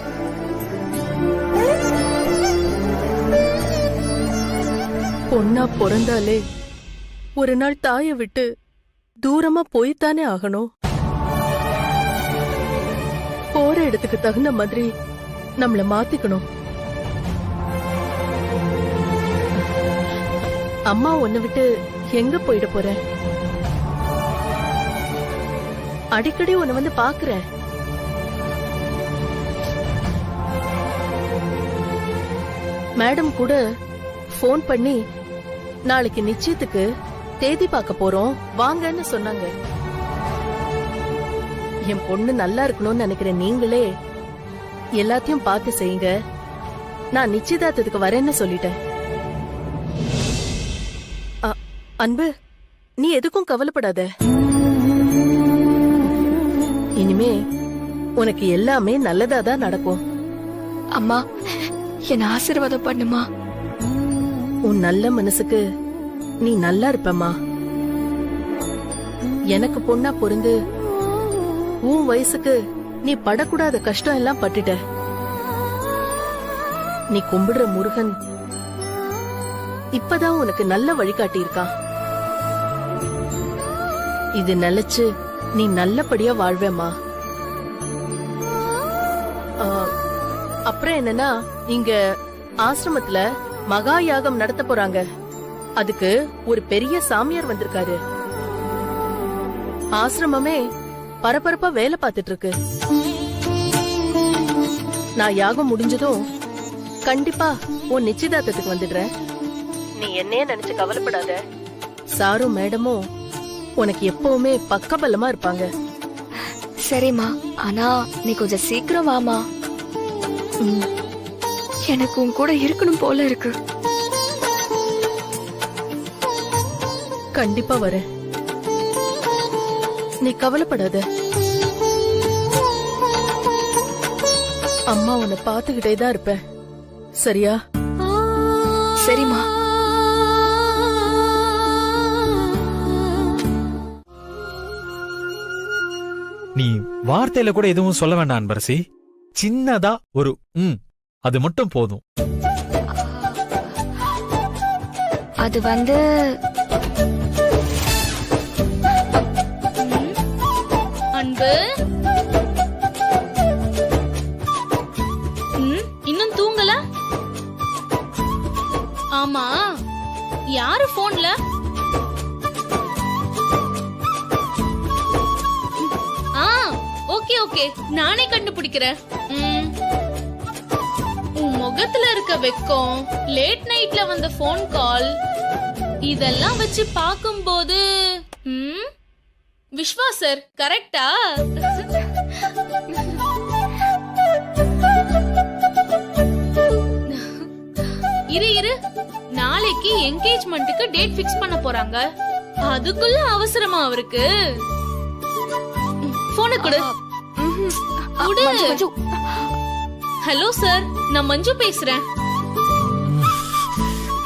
பொண்ணா பிறந்தாலே ஒரு நாள் தாயை விட்டு தூரமா போய்த்தானே ஆகணும். போற இடத்துக்கு தகுந்த மாதிரி நம்மள மாத்திக்கணும். அம்மா உன்னை விட்டு எங்க போயிட போற? அடிக்கடி உன்னை வந்து பாக்குறேன். மேடம் கூட போன் பண்ணி நாளைக்கு நிச்சயத்துக்கு தேதி பார்க்க போறோம் வாங்கன்னு சொன்னாங்க. என் பொண்ணு நல்லா இருக்கணும்னு நினைக்கிற நீங்களே எல்லாத்தையும் பார்த்து செய்யுங்க. நான் நிச்சயதார்த்தத்துக்கு வரேன்னு சொல்லிட்டேன். அன்பு, நீ எதுக்கும் கவலைப்படாத. இனிமே உனக்கு எல்லாமே நல்லதாதான் நடக்கும். அம்மா, என்ன ஆசீர்வாதம் பண்ணுமா. உன் நல்ல மனசுக்கு நீ நல்லா இருப்பம்மா. எனக்கு பொண்ணா பொருந்து உன் வயசுக்கு நீ படக்கூடாத கஷ்டம் எல்லாம் பட்டுட்ட. நீ கும்பிடுற முருகன் இப்பதான் உனக்கு நல்ல வழிகாட்டி இருக்கான். இது நினைச்சு நீ நல்லபடியா வாழ்வேம்மா. அப்புறம் என்னன்னா, இங்க ஆசிரமத்துல மகா யாகம் நடத்த போறாங்க. அதுக்கு ஒரு பெரிய சாமியார் வந்திருக்காரு. ஆசிரமமே பரபரப்பா வேலை பார்த்துட்டு இருக்கு. நான் யாகம் முடிஞ்சதும் கண்டிப்பா உன் நிச்சயதார்த்தத்துக்கு வந்துடுறேன். நீ என்னைய நினைச்சு கவலைப்படாத. சாரும் மேடமும் உனக்கு எப்பவுமே பக்கபலமா இருப்பாங்க. சரிம்மா, ஆனா நீ கொஞ்சம் சீக்கிரம் வாமா. எனக்கு உன் கூட இருக்கணும் போல இருக்கு. கண்டிப்பா வரேன், நீ கவலைப்படாத. அம்மா உன்னை பாத்துக்கிட்டே தான் இருப்பேன், சரியா? சரிம்மா. நீ வார்த்தையில கூட எதுவும் சொல்ல வேண்டாம் அன்பரசி. சின்னதா ஒரு அது மட்டும் போதும். அது வந்து அன்பு இன்னும் தூங்கல? ஆமா, யாரு போன்ல? ஓகே ஓகே, நானே கண்டுபிடிக்கிறேன். உன் முகத்துல இருக்க வெக்கம், லேட் நைட்ல வந்த போன் கால், இதெல்லாம் வச்சு பாக்கும்போது விஸ்வா சார் கரெக்டா? இரு, நாளைக்கு என்கேஜ்மெண்ட்டுக்கு டேட் ஃபிக்ஸ் பண்ண போறாங்க. அதுக்குள்ள அவசரமா அவருக்கு? போன கொடு. ஹலோ சார், நான் மஞ்சு பேசுறேன்.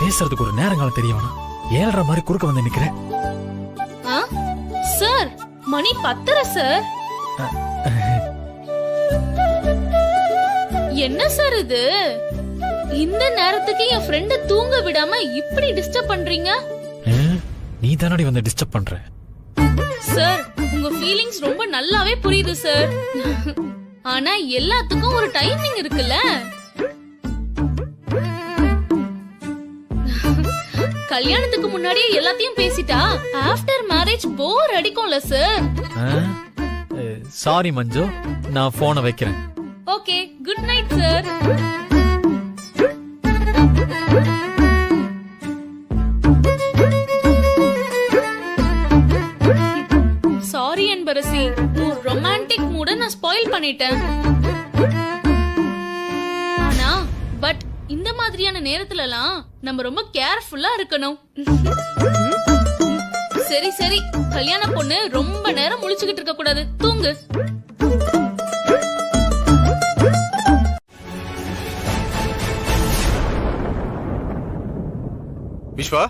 பேசுறதுக்கு ஒரு நேரங்காலம் தெரியவனா? 7:30 மாதிரி குறுக்க வந்து நிக்கிறேன். சார், மணி 10:30 சார். என்ன சார் இது? இந்த நேரத்துக்கு என் ஃப்ரெண்ட தூங்க விடாம இப்படி டிஸ்டர்ப் பண்றீங்க? நீ தானடி வந்து டிஸ்டர்ப் பண்ற. சார், உங்க ஃபீலிங்ஸ் ரொம்ப நல்லாவே புரியுது சார். ஆனா எல்லாத்துக்கும் ஒரு டைமிங் இருக்குல்ல. கல்யாணத்துக்கு முன்னாடியே எல்லாத்தையும் பேசிட்டா ஆஃப்டர் மேரேஜ் போர் அடிக்கும்ல சார். சாரி மஞ்சு, நான் போனை வைக்கிறேன். Okay, good night sir. Sorry Anbarasi, உன் ரொமான்டிக் மூட நான் ஸ்பாயில் பண்ணிட்டேன். ஆனா பட் இந்த மாதிரியான நேரத்துலலாம் நம்ம ரொம்ப கேர்ஃபுல்லா இருக்கணும். சரி சரி, கல்யாண பொண்ணு ரொம்ப நேரம் முழிச்சுக்கிட்டு இருக்க கூடாது, தூங்கு. விஸ்வா,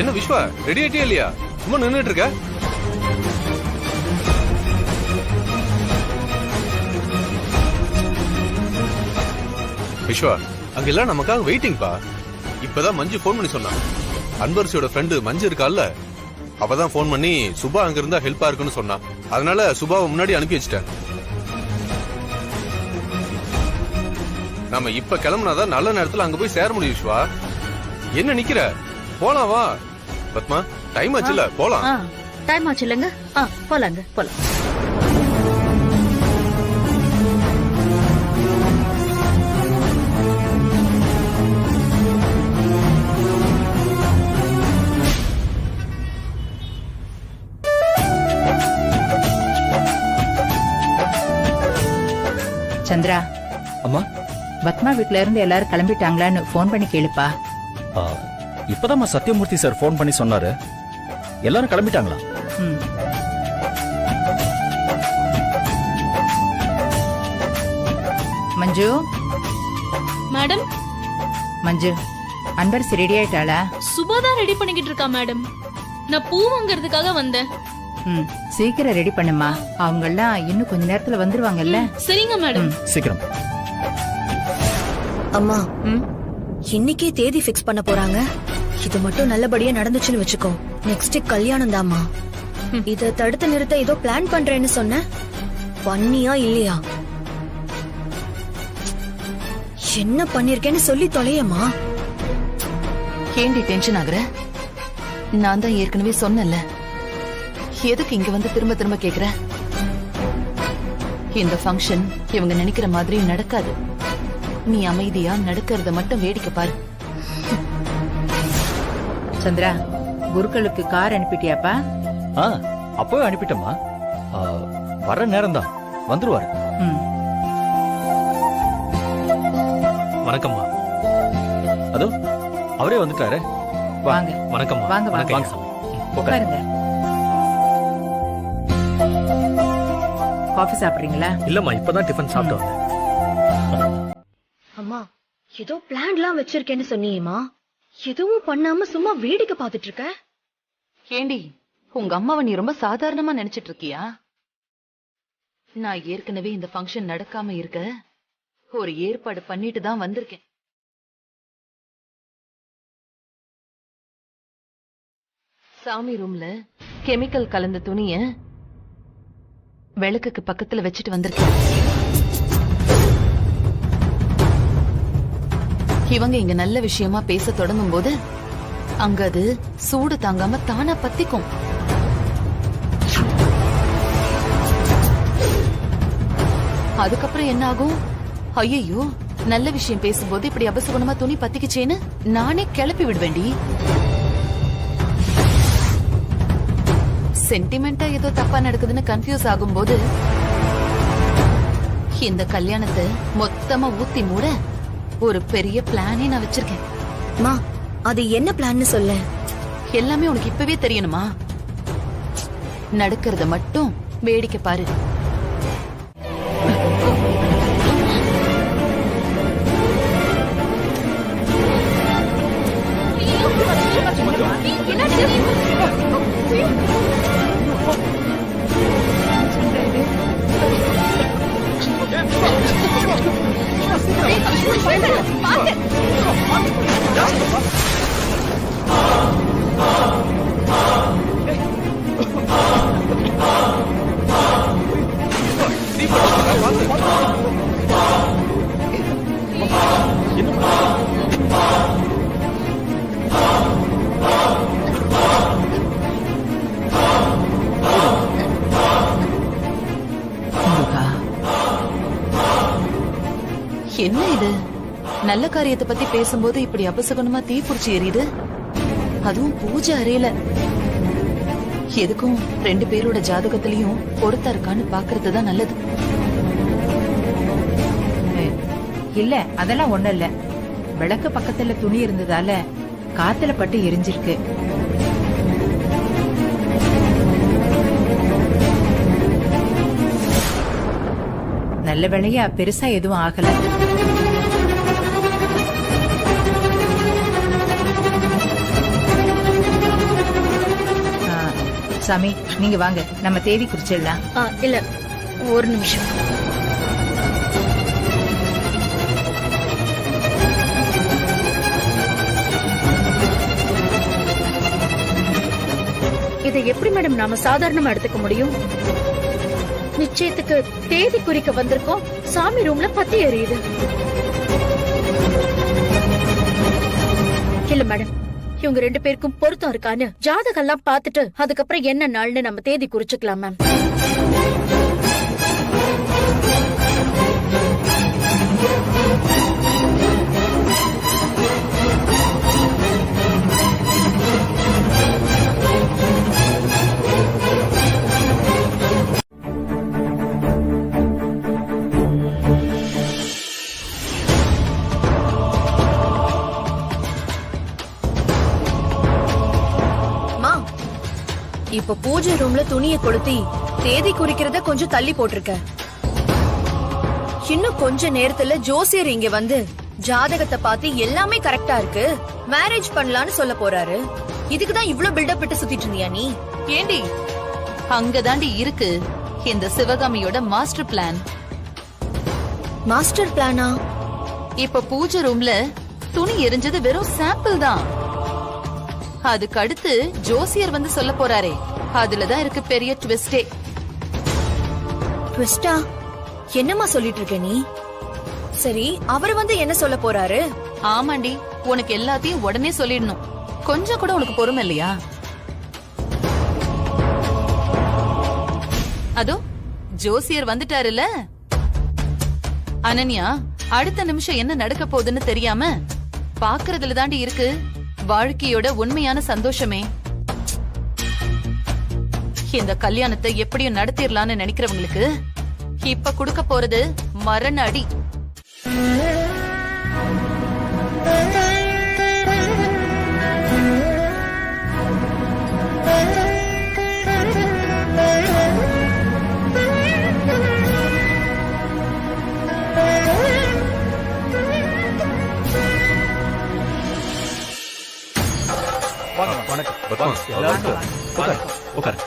என்ன விஸ்வா, ரெடி ஆயிட்டியா இல்லையா? சும்மா நின்னுட்டு இருக்க? விஸ்வா, அங்க எல்லாம் நமக்காக வெயிட்டிங் பா. இப்பதான் மஞ்சு போன் பண்ணி சொன்னா. அன்பரசியோட ஃப்ரெண்டு மஞ்சு இருக்கால, அவதான் போன் பண்ணி சுபா அங்க இருந்தா ஹெல்ப்பா இருக்குன்னு சொன்னா. அதனால சுபாவை முன்னாடி அனுப்பி வச்சிட்டேன். நம்ம இப்ப கிளம்புனாதான் நல்ல நேரத்துல அங்க போய் சேர முடியும். விஸ்வா, என்ன நிக்கிற? போலாம் வா. பத்மா, டைம் ஆச்சுல, போலாம். டைம் ஆச்சு இல்லங்க, போலாங்க, போலாம். சந்திரா, அம்மா, பத்மா வீட்ல இருந்து எல்லாரும் கிளம்பிட்டாங்களான்னு போன் பண்ணி கேளுப்பா. இப்பதான் சத்யமூர்த்தி சார் போன் பண்ணி சொன்னாரு. எல்லாரும் கிளம்பிட்டாங்களா? மஞ்சு. மேடம். மஞ்சு, அன்பரசி ரெடி ஆயிட்டாளா? சுபாதான் ரெடி பண்ணிக்கிட்டு இருக்கா மேடம். நான் பூ வாங்கறதுக்காக வந்தேன். சீக்கிரம் ரெடி பண்ணுமா, அவங்க எல்லாம் இன்னும் கொஞ்ச நேரத்துல வந்துருவாங்கல்ல. சரிங்க மேடம். சீக்கிரம். அம்மா, இன்னைக்கே தேதி ஃபிக்ஸ் பண்ண போறாங்க. இது மட்டும் நல்லபடியா நடந்துச்சுன்னு வச்சுக்கோ, நெக்ஸ்ட் கல்யாணம் தாமா. இத தடுத்து நிறுத்த ஏதோ பிளான் பண்றேன்னு சொன்ன, பண்ணியா இல்லையா? என்ன பண்ணிருக்கேன்னு சொல்லி தொலையம்மா. ஏண்டி டென்ஷன் ஆகுற? நான் தான் ஏற்கனவே சொன்னல, எதுக்கு இங்க வந்து திரும்ப திரும்ப கேக்குற? இந்த ஃபங்க்ஷன் இவங்க நினைக்கிற மாதிரி நடக்காது. நீ அமைதியா நடக்கிறத மட்டும் வேடிக்கை பாரு. சந்திரா, குருக்களுக்கு கார் அனுப்பிட்டியாப்பா? அப்பவே அனுப்பிட்டோமா. வர நேரம் தான், வந்துருவாரு. வணக்கம்மா. அதோ அவரே வந்துட்டாரு. வாங்க. வணக்கம்மா. வாங்க வாங்க, உட்காருங்க. காஃபி சாப்பிடுறீங்களா? இல்லம்மா, இப்பதான் டிஃபன் சாப்பிட்டு வந்தேன். அம்மா ஏதோ பிளான்லாம் வச்சிருக்கேன்னு சொன்னீங்கம்மா, எதுவும் பண்ணாம சும்மா வேடிக்கை பார்த்துட்டு இருக்க. ஏண்டி உங்க அம்மாவை நீ ரொம்ப சாதாரணமா நினைச்சிட்டு இருக்கியா? நான் ஏற்கனவே இந்த ஃபங்க்ஷன் நடக்காம இருக்க ஒரு ஏற்பாடு பண்ணிட்டு தான் வந்திருக்கேன். சாமி ரூம்ல கெமிக்கல் கலந்த துணிய விளக்குக்கு பக்கத்துல வச்சுட்டு வந்திருக்கேன். இவங்க இங்க நல்ல விஷயமா பேச தொடங்கும் போது அங்க அது சூடு தாங்காம தானா பத்திக்கும். அதுக்கப்புறம் என்ன ஆகும்? ஐயோ, நல்ல விஷயம் பேசும்போது இப்படி அபசகுணமா துணி பத்திக்குச்சேன்னு நானே கிளப்பி விடுவேண்டி. சென்டிமெண்டா ஏதோ தப்பா நடக்குதுன்னு கன்ஃபியூஸ் ஆகும்போது இந்த கல்யாணத்தை மொத்தமா ஊத்தி மூட ஒரு பெரிய பிளானே நான் வச்சிருக்கேன். மா, அது என்ன பிளான்னு சொல்ல. எல்லாமே உனக்கு இப்பவே தெரியணுமா? நடக்கிறத மட்டும் வேடிக்கை பாரு. என்ன இது? நல்ல காரியத்தை பத்தி பேசும்போது இப்படி அபசகுணமா தீ புடிச்சு எரியுது. அதுவும் பூஜை அறையில. எதுக்கும் 2 பேரோட ஜாதகத்திலயும் பொருத்தா இருக்கான்னு பாக்குறதுதான் நல்லது. இல்ல, அதெல்லாம் ஒண்ணு இல்ல. விளக்கு பக்கத்துல துணி இருந்ததால காத்துல பட்டு எரிஞ்சிருக்கு. நல்ல வேளையா பெருசா எதுவும் ஆகல. சாமி, நீங்க வாங்க, நம்ம தேதி குறிச்சிடலாம். இல்ல, ஒரு நிமிஷம். இதை எப்படி மேடம் நாம சாதாரணமா எடுத்துக்க முடியும்? நிச்சயத்துக்கு தேதி குறிக்க வந்திருக்கோம், சாமி ரூம்ல பத்தி எரியுது. இல்ல மேடம், இவங்க 2 பேருக்கும் பொருத்தம் இருக்கான்னு ஜாதகம் எல்லாம் பாத்துட்டு அதுக்கப்புறம் என்ன நாள்னு நம்ம தேதி குறிச்சுக்கலாம் மேம். இப்ப பூஜை ரூம்ல துணியை கொளுத்தி தேதி குறிக்கிறத கொஞ்சம் தள்ளி போட்டிருக்க. இன்னும் கொஞ்ச நேரத்துல ஜோசியர் இங்க வந்து ஜாதகத்தை பார்த்து எல்லாமே கரெக்டா இருக்கு, மேரேஜ் பண்ணலாம்னு சொல்ல போறாரு. இதுக்குதான் இவ்ளோ பில்டப் விட்டு சுத்திட்டு இருந்தியா நீ? ஏண்டி, அங்கதாண்டி இருக்கு இந்த சிவகாமியோட மாஸ்டர் பிளான். மாஸ்டர் பிளானா? இப்ப பூஜை ரூம்ல துணி எரிஞ்சது வெறும் சாம்பிள் தான். அதுக்கு அடுத்து ஜோசியர் வந்து சொல்ல போறாரே, அதுலதான் இருக்கு பெரிய ட்விஸ்டே. ட்விஸ்டா? என்னமா சொல்லிட்டு இருக்க நீ? சரி, அவர் வந்து என்ன சொல்ல போறாரு? ஆமாண்டி, உனக்கு எல்லாத்தையும் உடனே சொல்லிடணும். கொஞ்சம் கூட உனக்கு பொறுமை இல்லையா? அதோ ஜோசியர் வந்துட்டாருல. அனன்யா, அடுத்த நிமிஷம் என்ன நடக்க போகுதுன்னு தெரியாம பாக்குறதுல தாண்டி இருக்கு வாழ்க்கையோட உண்மையான சந்தோஷமே. இந்த கல்யாணத்தை எப்படியும் நடத்திடலான்னு நினைக்கிறவங்களுக்கு இப்ப கொடுக்க போறது மரண அடி. வாங்க வணக்கம் பத்மா, எல்லாருக்கும் உட்காரு.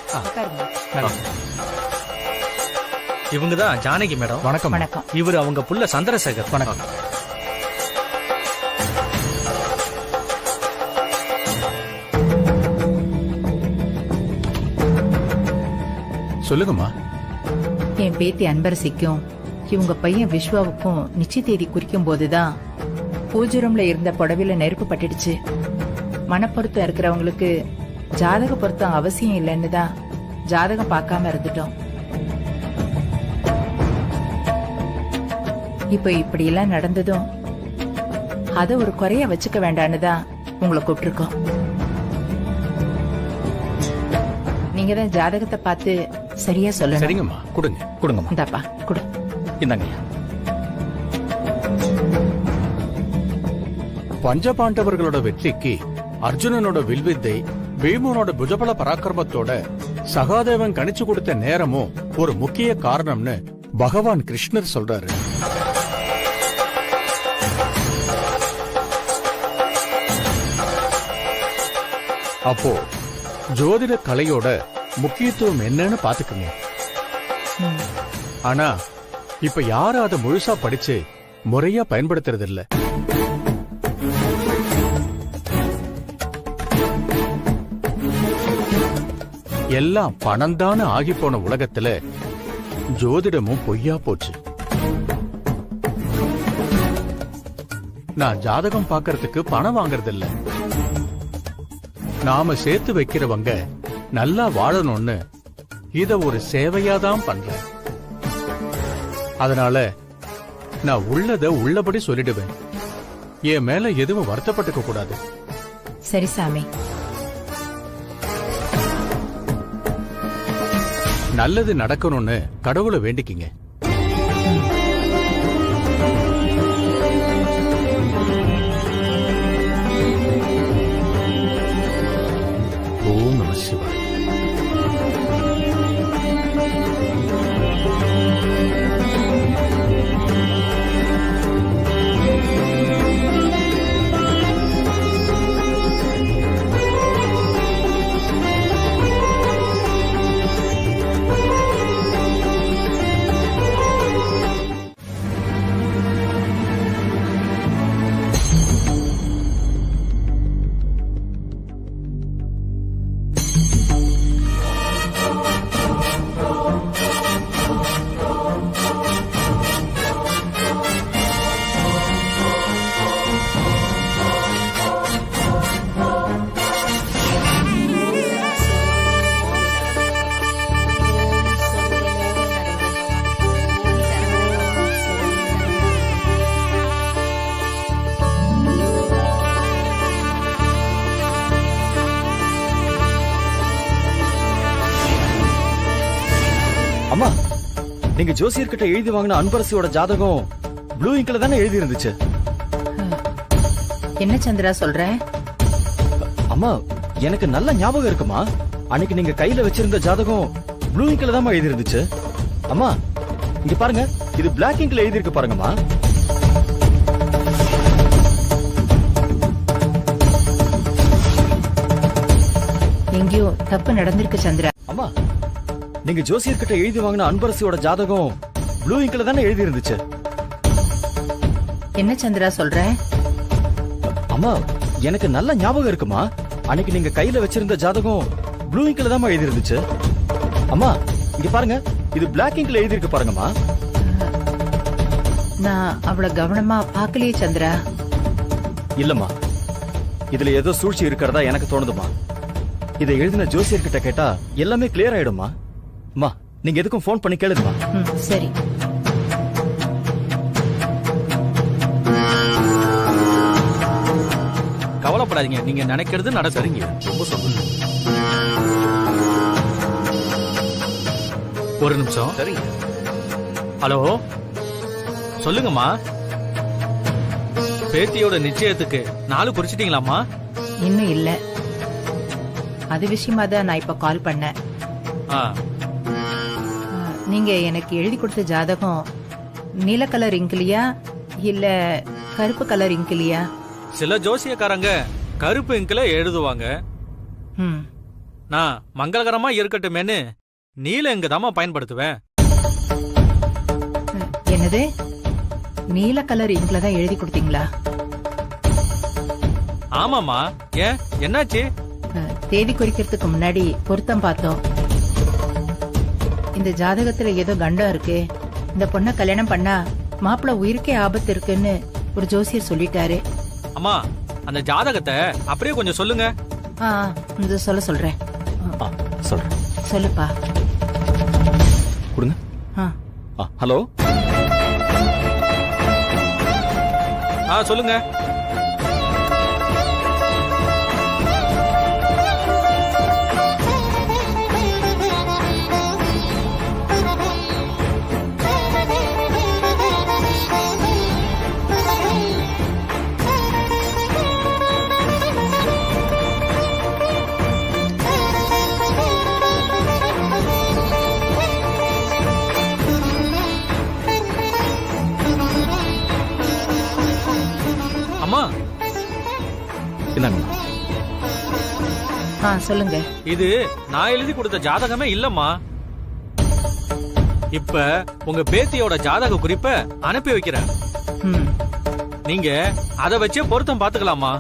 இவங்க தான் ஜானகி மேடம். வணக்கம். வணக்கம். இவர் அவங்க புள்ள சந்திரசேகர். வணக்கம். சொல்லுங்கம்மா. என் பேத்தி அன்பரசிக்கும் இவங்க பையன் விஸ்வாவுக்கும் நிச்சய தேதி குறிக்கும் போதுதான் பூஜை ரூம்ல இருந்த புடவையில நெருப்பு பட்டுடுச்சு. மனப்பொருத்தம் இருக்கிறவங்களுக்கு ஜாதக பொருத்தம் அவசியம் இல்லைன்னு தான் ஜாதகம் பார்க்காம இருந்துட்டோம். இப்ப இப்படி எல்லாம் நடந்ததும் அத ஒரு குறைய வச்சுக்க வேண்டான்னு தான் உங்களை கூப்பிட்டுருக்கோம். நீங்க தான் ஜாதகத்தை பார்த்து சரியா சொல்லுங்க. சரிங்கம்மா, கொடுங்க. கொடுங்கம்மா. இந்தாப்பா கொடு. இந்தாங்க. பஞ்சபாண்டவர்களோட வெற்றிக்கு அர்ஜுனனோட வில்வித்தை, பீமனோட புஜபல பராக்கிரமத்தோட சகாதேவன் கணிச்சு கொடுத்த நேரமும் ஒரு முக்கிய காரணம்னு பகவான் கிருஷ்ணர் சொல்றாரு. அப்போ ஜோதிட கலையோட முக்கியத்துவம் என்னன்னு பாத்துக்குங்க. ஆனா இப்ப யாரும் அதை முழுசா படிச்சு முறையா பயன்படுத்துறது இல்ல. எல்லாம் பணம்தான ஆகி போன உலகத்துல ஜோதிடமும் பொய்யா போச்சு. நான் ஜாதகம் பார்க்கறதுக்கு பணம் வாங்கறது இல்ல. நாம சேர்த்து வைக்கிறவங்க நல்லா வாழணும்னு இத ஒரு சேவையாதான் பண்றேன். அதனால நான் உள்ளத உள்ளபடி சொல்லிடுவேன். என் மேல எதுவும் வருத்தப்பட்டுக்க கூடாது. சரி சாமி. நல்லது நடக்கணும்னு கடவுளை வேண்டிக்கிங்க. ஓம் நம சிவாய. அம்மா, நீங்க ஜோசியர்கிட்ட எழுதி வாங்கின அன்பரசியோட ஜாதகம் ப்ளூ இங்க்ல தானே எழுதி இருந்துச்சு. என்ன சந்திரா சொல்ற? அம்மா, எனக்கு நல்ல ஞாபகம் இருக்குமா. அன்னைக்கு நீங்க கையில வச்சிருந்த ஜாதகம் ப்ளூ இங்க்ல தான் எழுதி இருந்துச்சு. அம்மா, இங்க பாருங்க, இது பிளாக் இங்க்ல எழுதி இருக்கு பாருங்கம்மா. எங்கேயோ தப்பு நடந்திருக்கு சந்திரா. அம்மா, நீங்க ஜோசியர்கிட்ட எழுதி வாங்கின அன்பரசியோட ஜாதகம் ப்ளூ இங்க்ல தானே எழுதி இருந்துச்சு. என்ன சந்திரா சொல்ற? அம்மா, எனக்கு நல்ல ஞாபகம் இருக்குமா. அன்னைக்கு நீங்க கையில வச்சிருந்த ஜாதகம் ப்ளூ இங்க்ல தான் எழுதி இருந்துச்சு. அம்மா, இங்க பாருங்க, இது பிளாக் இங்க்ல எழுதி இருக்கு பாருங்கம்மா. நான் அவ்வளவு கவனமா பாக்கலையே சந்திரா. இல்லம்மா, இதுல ஏதோ சூழ்ச்சி இருக்கிறதா எனக்கு தோணுதுமா. இதை எழுதின ஜோசியர்கிட்ட கேட்டா எல்லாமே கிளியர் ஆயிடுமா. அம்மா, நீங்க எதுக்கும் போன் பண்ணி கேளுமா. சரி. கவலைப்படாதீங்க, நீங்க நினைக்கிறது நடக்குறீங்க. ரொம்ப சந்தோஷம். ஒரு நிமிஷம். சரிங்க. ஹலோ, சொல்லுங்கம்மா. பேத்தியோட நிச்சயத்துக்கு நாள் குறிச்சிட்டீங்களாம்மா? இன்னும் இல்ல. அது விஷயமா தான் நான் இப்ப கால் பண்ணேன். நீங்க எனக்கு எழுதி கொடுத்த ஜாதகம் நீல கலர் இங்கிலியா இல்ல கருப்பு கலர் இங்கிலியா? சில ஜோசியக்காரங்க கருப்பு இங்கில எழுதுவாங்க, நான் மங்களகரமா இருக்கட்டுமேன்னு நீல இங்கதாம்மா பயன்படுத்துவேன். என்னது, நீல கலர் இங்க்ல தான் எழுதி கொடுத்தீங்களா? ஆமாமா. ஏன், என்னாச்சு? தேதி குறிக்கிறதுக்கு முன்னாடி பொருத்தம் பார்த்தோம். இந்த ஜாதகத்துல ஏதோ கண்டம் இருக்கு. இந்த பொண்ணை கல்யாணம் பண்ணா மாப்பிள்ள உயிருக்கே ஆபத்து இருக்குன்னு ஒரு ஜோசியர் சொல்லிட்டாரு. அம்மா, அந்த ஜாதகத்தை அப்படியே கொஞ்சம் சொல்லுங்க. இந்த சொல்றேன். சொல்றேன். சொல்லுப்பா. கொடுங்க. ஹலோ. சொல்லுங்க. அம்மா, என்னங்க? சொல்லுங்க. இது நான் எழுதி கொடுத்த ஜாதகமே இல்லம்மா. இப்ப உங்க பேத்தியோட ஜாதக குறிப்ப அனுப்பி வைக்கிறேன். நீங்க அத வச்சே பொருத்தம் பாத்துக்கலாமா?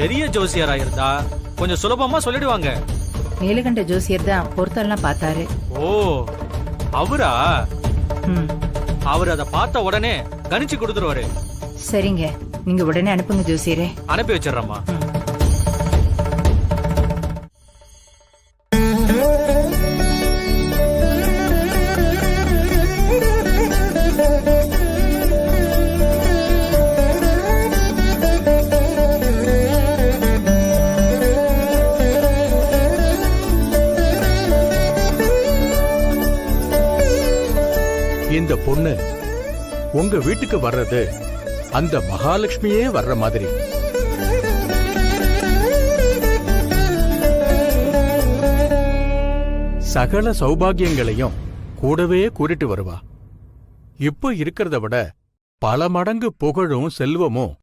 பெரிய ஜோசியரா இருந்தா கொஞ்சம் சுலபமா சொல்லிடுவாங்க. நீலகண்ட ஜோசியர் தான் பொருத்தம் எல்லாம் பார்த்தாரு. ஓ, அவரா? அவர் அத பார்த்த உடனே கணிச்சு கொடுத்துருவாரு. சரிங்க, நீங்க உடனே அனுப்புங்க ஜோசியரே. அனுப்பி வச்சிடறேம்மா. இந்த பொண்ணு உங்க வீட்டுக்கு வர்றது அந்த மகாலட்சுமியே வர்ற மாதிரி. சகல சௌபாகியங்களையும் கூடவே கூட்டிட்டு வருவா. இப்ப இருக்கிறத விட பல மடங்கு புகழும் செல்வமும்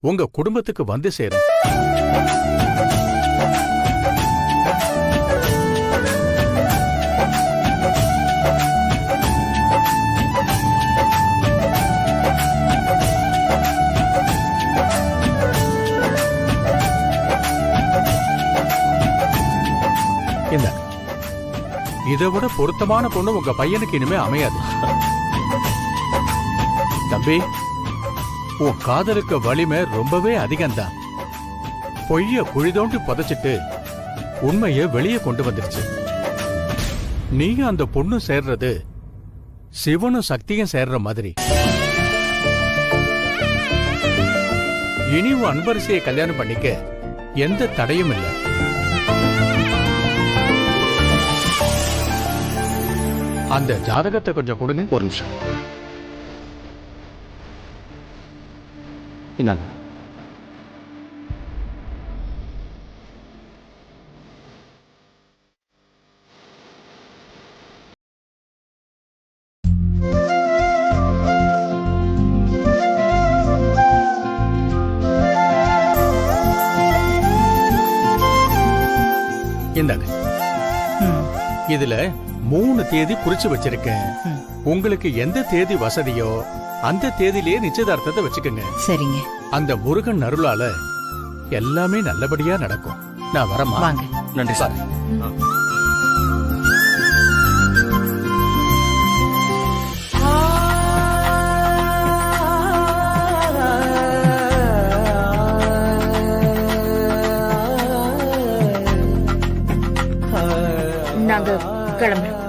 உங்க குடும்பத்துக்கு வந்து சேரும். இதை விட பொருத்தமான பொண்ணு உங்க பையனுக்கு இனிமே அமையாது. தம்பி, உன் காதலுக்கு வலிமை ரொம்பவே அதிகம்தான். பொய்ய குழி தோண்டி புதைச்சிட்டு உண்மைய வெளியே கொண்டு வந்துருச்சு. நீங்க அந்த பொண்ணு சேர்றது சிவனும் சக்தியும் சேர்ற மாதிரி. இனி உன் அன்பரசியை கல்யாணம் பண்ணிக்க எந்த தடையும் இல்லை. அந்த ஜாதகத்தை கொஞ்சம் கொடுங்க. ஒரு நிமிஷம். என்னங்க? இந்தாங்க. இதுல 3 தேதி குறிச்சு வச்சிருக்கேன். உங்களுக்கு எந்த தேதி வசதியோ அந்த தேதியிலேயே நிச்சயதார்த்தத்தை வச்சுக்கோங்க. சரிங்க. அந்த முருகன் அருளால எல்லாமே நல்லபடியா நடக்கும். நான் வரமா? வாங்க. நன்றி சார். நாங்க கிளம்புறோம்.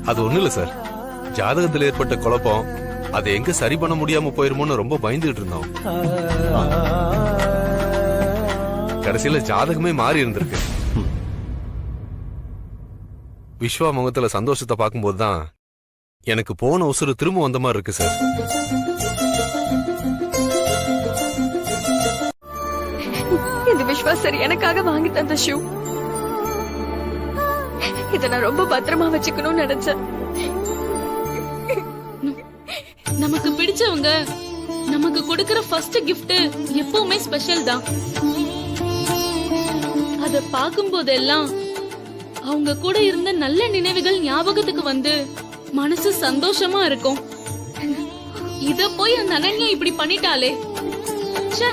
அது ஒண்ணு இல்ல சார், ஜாதகத்தில் ஏற்பட்ட குழப்பம் அதை எங்க சரி பண்ண முடியாம போயிருமோன்னு ரொம்ப பயந்துகிட்டு இருந்தோம். கடைசியில ஜாதகமே மாறி இருந்திருக்கு. விஸ்வா முகத்துல சந்தோஷத்தை பார்க்கும்போதுதான் எனக்கு போன உசுறு திரும்ப வந்த மாதிரி இருக்கு சார். இந்த விஸ்வாசர் எனக்காக வாங்கி தந்த ஷூ. இத நான் ரொம்ப பத்திரமா வச்சுக்கணும்னு நினைச்சேன். நமக்கு பிடிச்சவங்க நமக்கு கொடுக்கிற ஃபர்ஸ்ட் gift எப்பவுமே ஸ்பெஷல் தான். அத பார்க்கும் போதெல்லாம் அவங்க கூட இருந்த நல்ல நினைவுகள் ஞாபகத்துக்கு வந்து மனசு சந்தோஷமா இருக்கும். இத போய் அந்த அனன்யா இப்படி பண்ணிட்டாளே. ச்சே.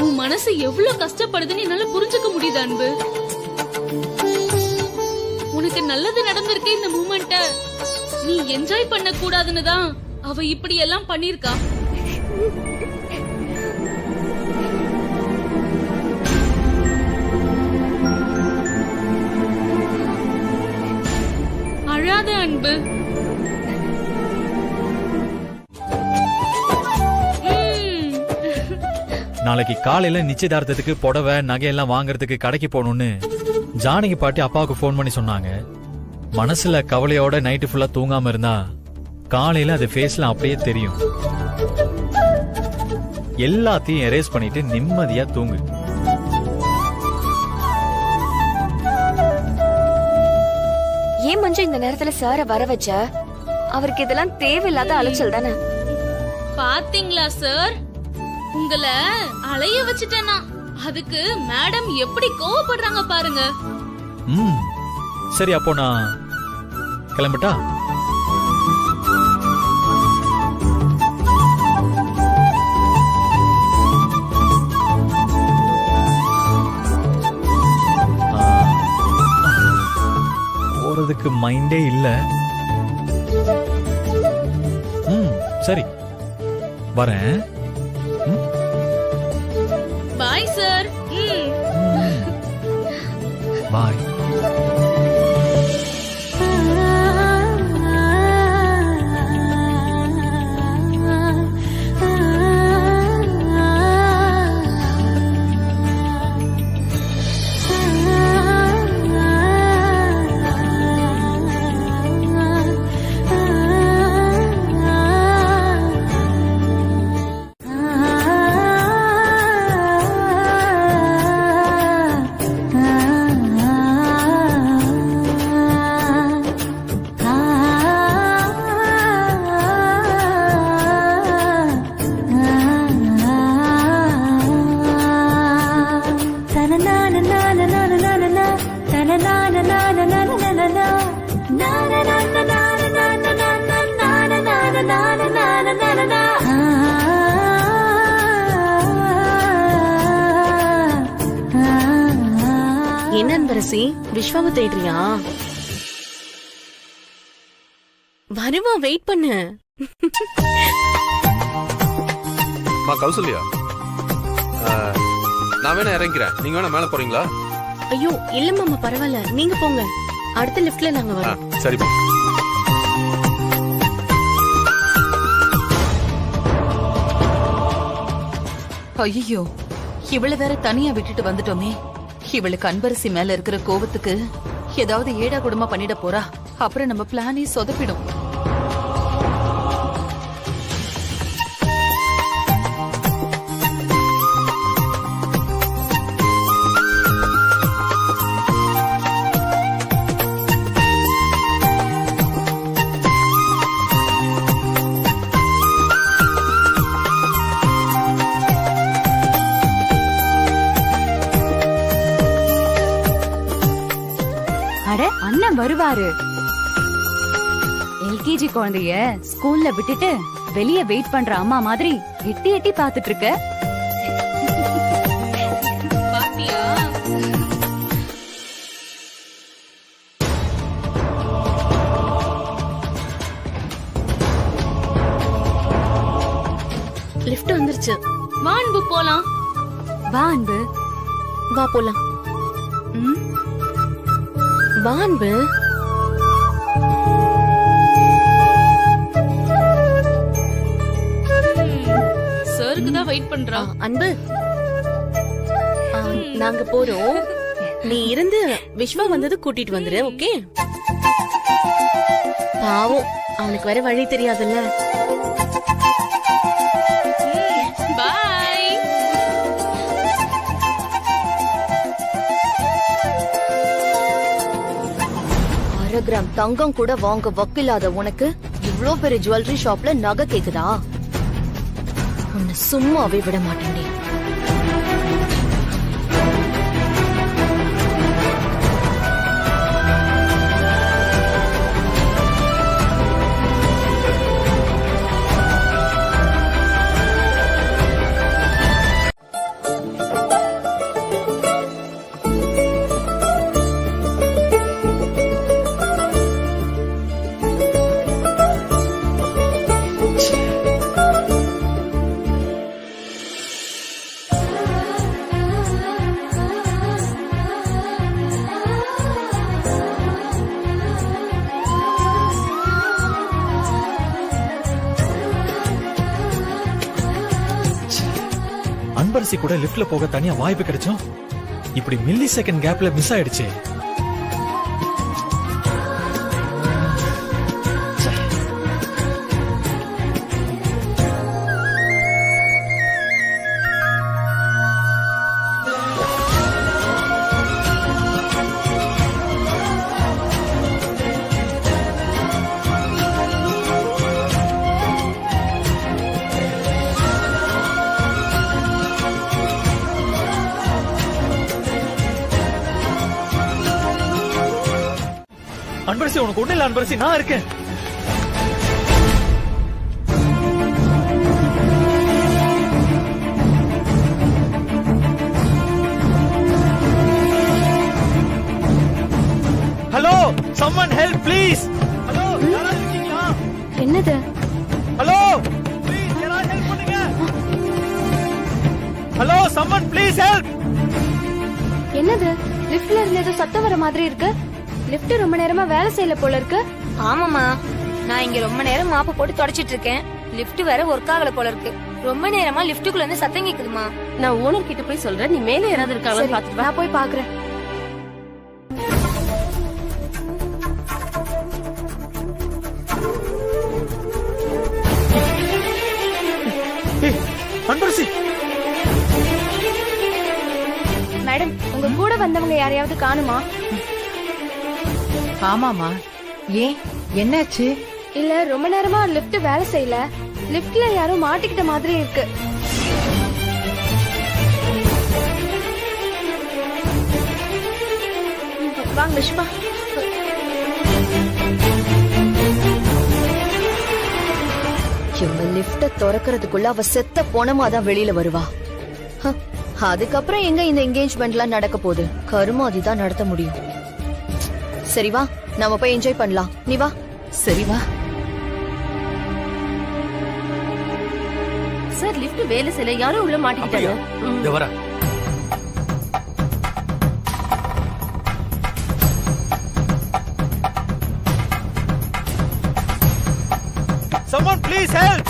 உன் மனசு எவ்வளவு கஷ்டப்படுதுன்னு என்னால புரிஞ்சுக்க முடியுது அன்பு. உனக்கு நல்லது நடந்திருக்க இந்த மூமெண்ட்ட நீ என்ஜாய் பண்ண கூடாதுன்னு தான் அவ இப்படி எல்லாம் பண்ணிருக்கா. அழாத அன்பு. நாளைக்கு காலையில நிச்சயதார்த்தத்துக்கு புடவை நகையெல்லாம் வாங்குறதுக்கு கடைக்கு போகணும்னு ஜானகி பாட்டி அப்பாவுக்கு ஃபோன் பண்ணி சொன்னாங்க. மனசுல கவலையோட நைட்டு ஃபுல்லா தூங்காம இருந்தா காலையில அது ஃபேஸ்ல அப்படியே தெரியும். எல்லாத்தையும் எரேஸ் பண்ணிட்டு நிம்மதியா தூங்கு. ஏன் மஞ்சு இந்த நேரத்துல சார வர வச்ச? அவருக்கு இதெல்லாம் தேவையில்லாத அலைச்சல் தானே. பாத்தீங்களா சார், உங்களை அலைய வச்சுட்டேனா? அதுக்கு மேடம் எப்படி கோவப்படுறாங்க பாருங்க. சரி, அப்போ நான் கிளம்பிட்டா? போறதுக்கு மைண்டே இல்ல. சரி, வரேன். Bye sir. பாய். என்ன அன்பரசி, விஸ்வாவை தேடுறியா? வருவா, வெயிட் பண்ணு. கௌசல்யா, நான் வேணா இறங்கிறேன், நீங்க வேணா மேல போறீங்களா? ஐயோ இல்ல மாமா, பரவாயில்ல, நீங்க போங்க. அடுத்த லிஃப்ட்ல நாங்க வரோம். சரிப்பா. ஐயோ, இவள வேற தனியா விட்டுட்டு வந்துட்டோமே. இவளுக்கு அன்பரசி மேல இருக்கிற கோவத்துக்கு ஏதாவது ஏடா கூடமா பண்ணிட போறா. அப்புறம் நம்ம பிளானே சொதப்பிடும். அண்ணன் வருவாரு. எல்கேஜி குழந்தைய ஸ்கூல்ல விட்டுட்டு வெளிய வெயிட் பண்ற அம்மா மாதிரி எட்டி எட்டி பாத்துட்டு இருக்க. லிஃப்ட் வந்துருச்சு. வா அன்பு போலாம். வா அன்பு, வா போலாம். வா அன்பு. சருக்கு தான் வெயிட் பண்றா. அன்பு, நாங்க போறோம். நீ இருந்து விஸ்வா வந்தது கூட்டிட்டு வந்துரு. ஓகே? பாவம், அவனுக்கு வேற வழி தெரியாதுல்ல. பாய். அரை கிராம் தங்கம் கூட வாங்க வக்கில்லாத உனக்கு இவ்ளோ பெரிய ஜுவல்லரி ஷாப்ல நகை கேக்குதா? உன்னை சும்மாவே விட மாட்டேன். அன்பரசி கூட லிஃப்ட்ல போக தனியா வாய்ப்பு கிடைச்சோம், இப்படி மில்லி செகண்ட் கேப்ல மிஸ் ஆயிடுச்சு. அன்பரசி, உனக்கு ஒண்ணு இல்ல அன்பரசி, நான் இருக்கேன். Hello, someone help please. Hello, யாராவது இருக்கீங்களா? என்னது? ஹலோ, ப்ளீஸ் யாராவது ஹெல்ப் பண்ணுங்க. Hello, someone please help. என்னது? லிஃப்ட்ல இருந்து ஏதோ சத்தம் வர மாதிரி இருக்கு. லிஃப்ட் ரொம்ப நேரமா வேலை செய்யல போல இருக்கு. ஆமாமா, நான் இங்க ரொம்ப நேரம் மாப்பு போட்டு தொடச்சிட்டு இருக்கேன். லிஃப்ட் வேற ஒர்க் ஆகல போல இருக்கு. ரொம்ப நேரமா லிஃப்ட்டுக்குள்ள இருந்து சத்தம் கேக்குதுமா. நான் ஓனர் கிட்ட போய் சொல்றேன், நீ மேல யாராவது இருக்காங்கன்னு பாத்துட்டு வா. நான் போய் பாக்குறேன். அன்பரசி, மேடம், உங்க கூட வந்தவங்க யாரையாவது காணுமா? ஆமாமா, ஏன் என்னாச்சு? இல்ல, ரொம்ப நேரமா லிஃப்ட் வேலை செய்யல. லிஃப்ட்ல யாரோ மாட்டிக்கிட்ட மாதிரி இருக்கு. வாங்க விஷ்வா. இவங்க லிஃப்ட திறக்கிறதுக்குள்ள அவ செத்த போனமாதான் வெளியில வருவா. அதுக்கப்புறம் எங்க இந்த என்கேஜ்மெண்ட்லாம் நடக்க போகுது? கருமாதி தான் நடத்த முடியும். சரி வா, நாம போய் என்ஜாய் பண்ணலாம். நீ வா. சரி வா. சார், லிஃப்ட் வேலை செய்யல, யாரோ உள்ள மாட்டிக்கிட்டாங்க. இதோ வரேன். someone please help.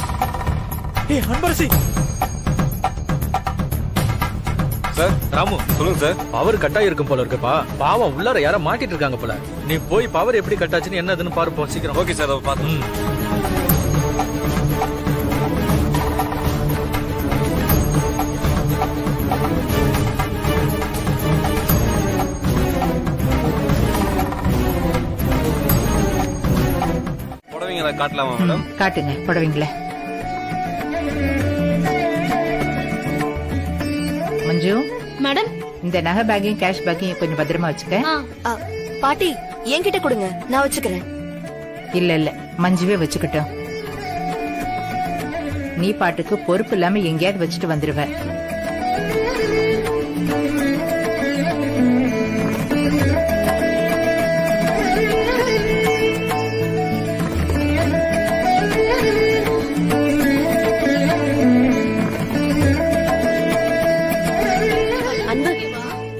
ஏய் அன்பரசி. சார், ராமு சொல்லுங்க சார். பவர் கட் ஆயிருக்கும் போல இருக்குப்பா. பாவம் உள்ளார யாரோ மாட்டிட்டு இருக்காங்க போல. நீ போய் பவர் எப்படி கட் ஆச்சுன்னு என்னதுன்னு பாருப்போம் சீக்கிரம். ஓகே சார், பாத்து. புடவைங்களை காட்டலாமா மேடம்? காட்டுங்க புடவைங்கள. மஞ்சு மேடம், இந்த நகை பேக்கையும் கேஷ் பேக்கையும் கொஞ்சம் பத்திரமா வச்சுக்க. பாட்டி, என்கிட்ட கொடுங்க, நான் வச்சுக்கிறேன். இல்ல இல்ல, மஞ்சுவே வச்சுக்கிட்டோம். நீ பாட்டுக்கு பொறுப்பு இல்லாம எங்கேயாவது வச்சுட்டு வந்துருவ.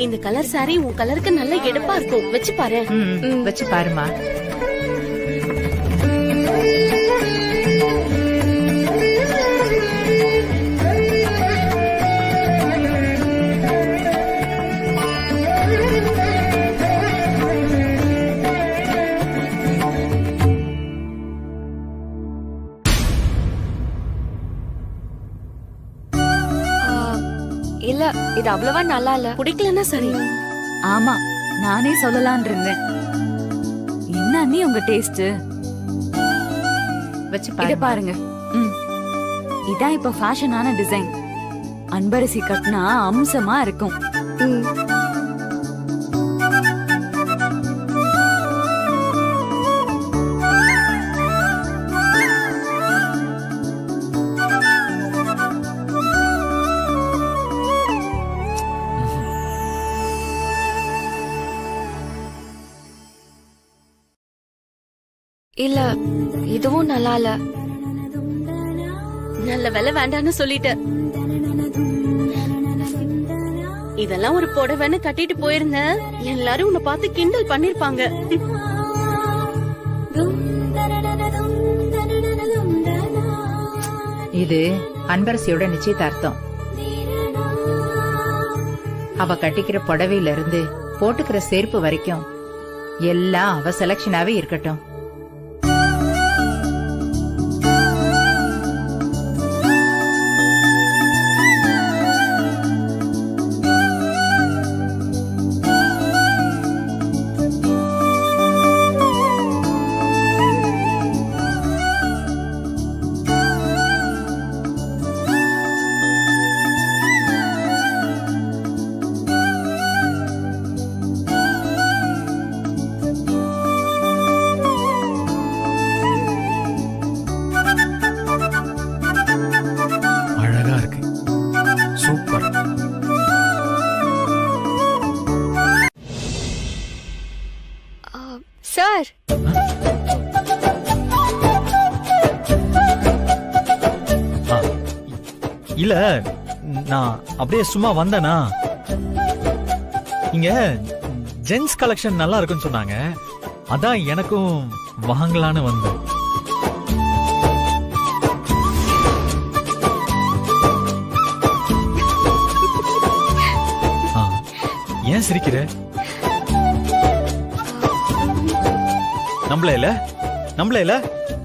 இந்த கலர் சாரி உன் கலருக்கு நல்ல எடுப்பா இருக்கும், வச்சு பாரு. வச்சு பாருமா. இல்ல, இது அவ்வளவா நல்லா இல்ல. பிடிக்கலன்னா சரி. ஆமா, நானே சொல்லலான் இருந்தேன். என்ன இதுதான் நீ உங்க டேஸ்ட். வச்சு இத பாருங்க. இதான் இப்ப ஃபேஷனான டிசைன். அன்பரசி கட்டினா அம்சமா இருக்கும். இல்ல இதுவும் நல்லா இல்ல. நல்ல வேலை வேண்டான்னு சொல்லிட்ட. இதெல்லாம் ஒரு புடவைன்னு கட்டிட்டு போயிருந்த எல்லாரும் உன்னை பார்த்து கிண்டல் பண்ணிருப்பாங்க. இது அன்பரசியோட நிச்சயதார்த்தம். அவ கட்டிக்கிற புடவையில இருந்து போட்டுக்கிற செருப்பு வரைக்கும் எல்லாம் அவ செலக்ஷனாவே இருக்கட்டும். சார், இல்ல நான் அப்படியே சும்மா வந்தேனா, இங்க ஜென்ஸ் கலெக்ஷன் நல்லா இருக்குன்னு சொன்னாங்க, அதான் எனக்கும் வாங்கலான்னு வந்தேன். ஏன் சிரிக்கிற? நம்மளே இல்ல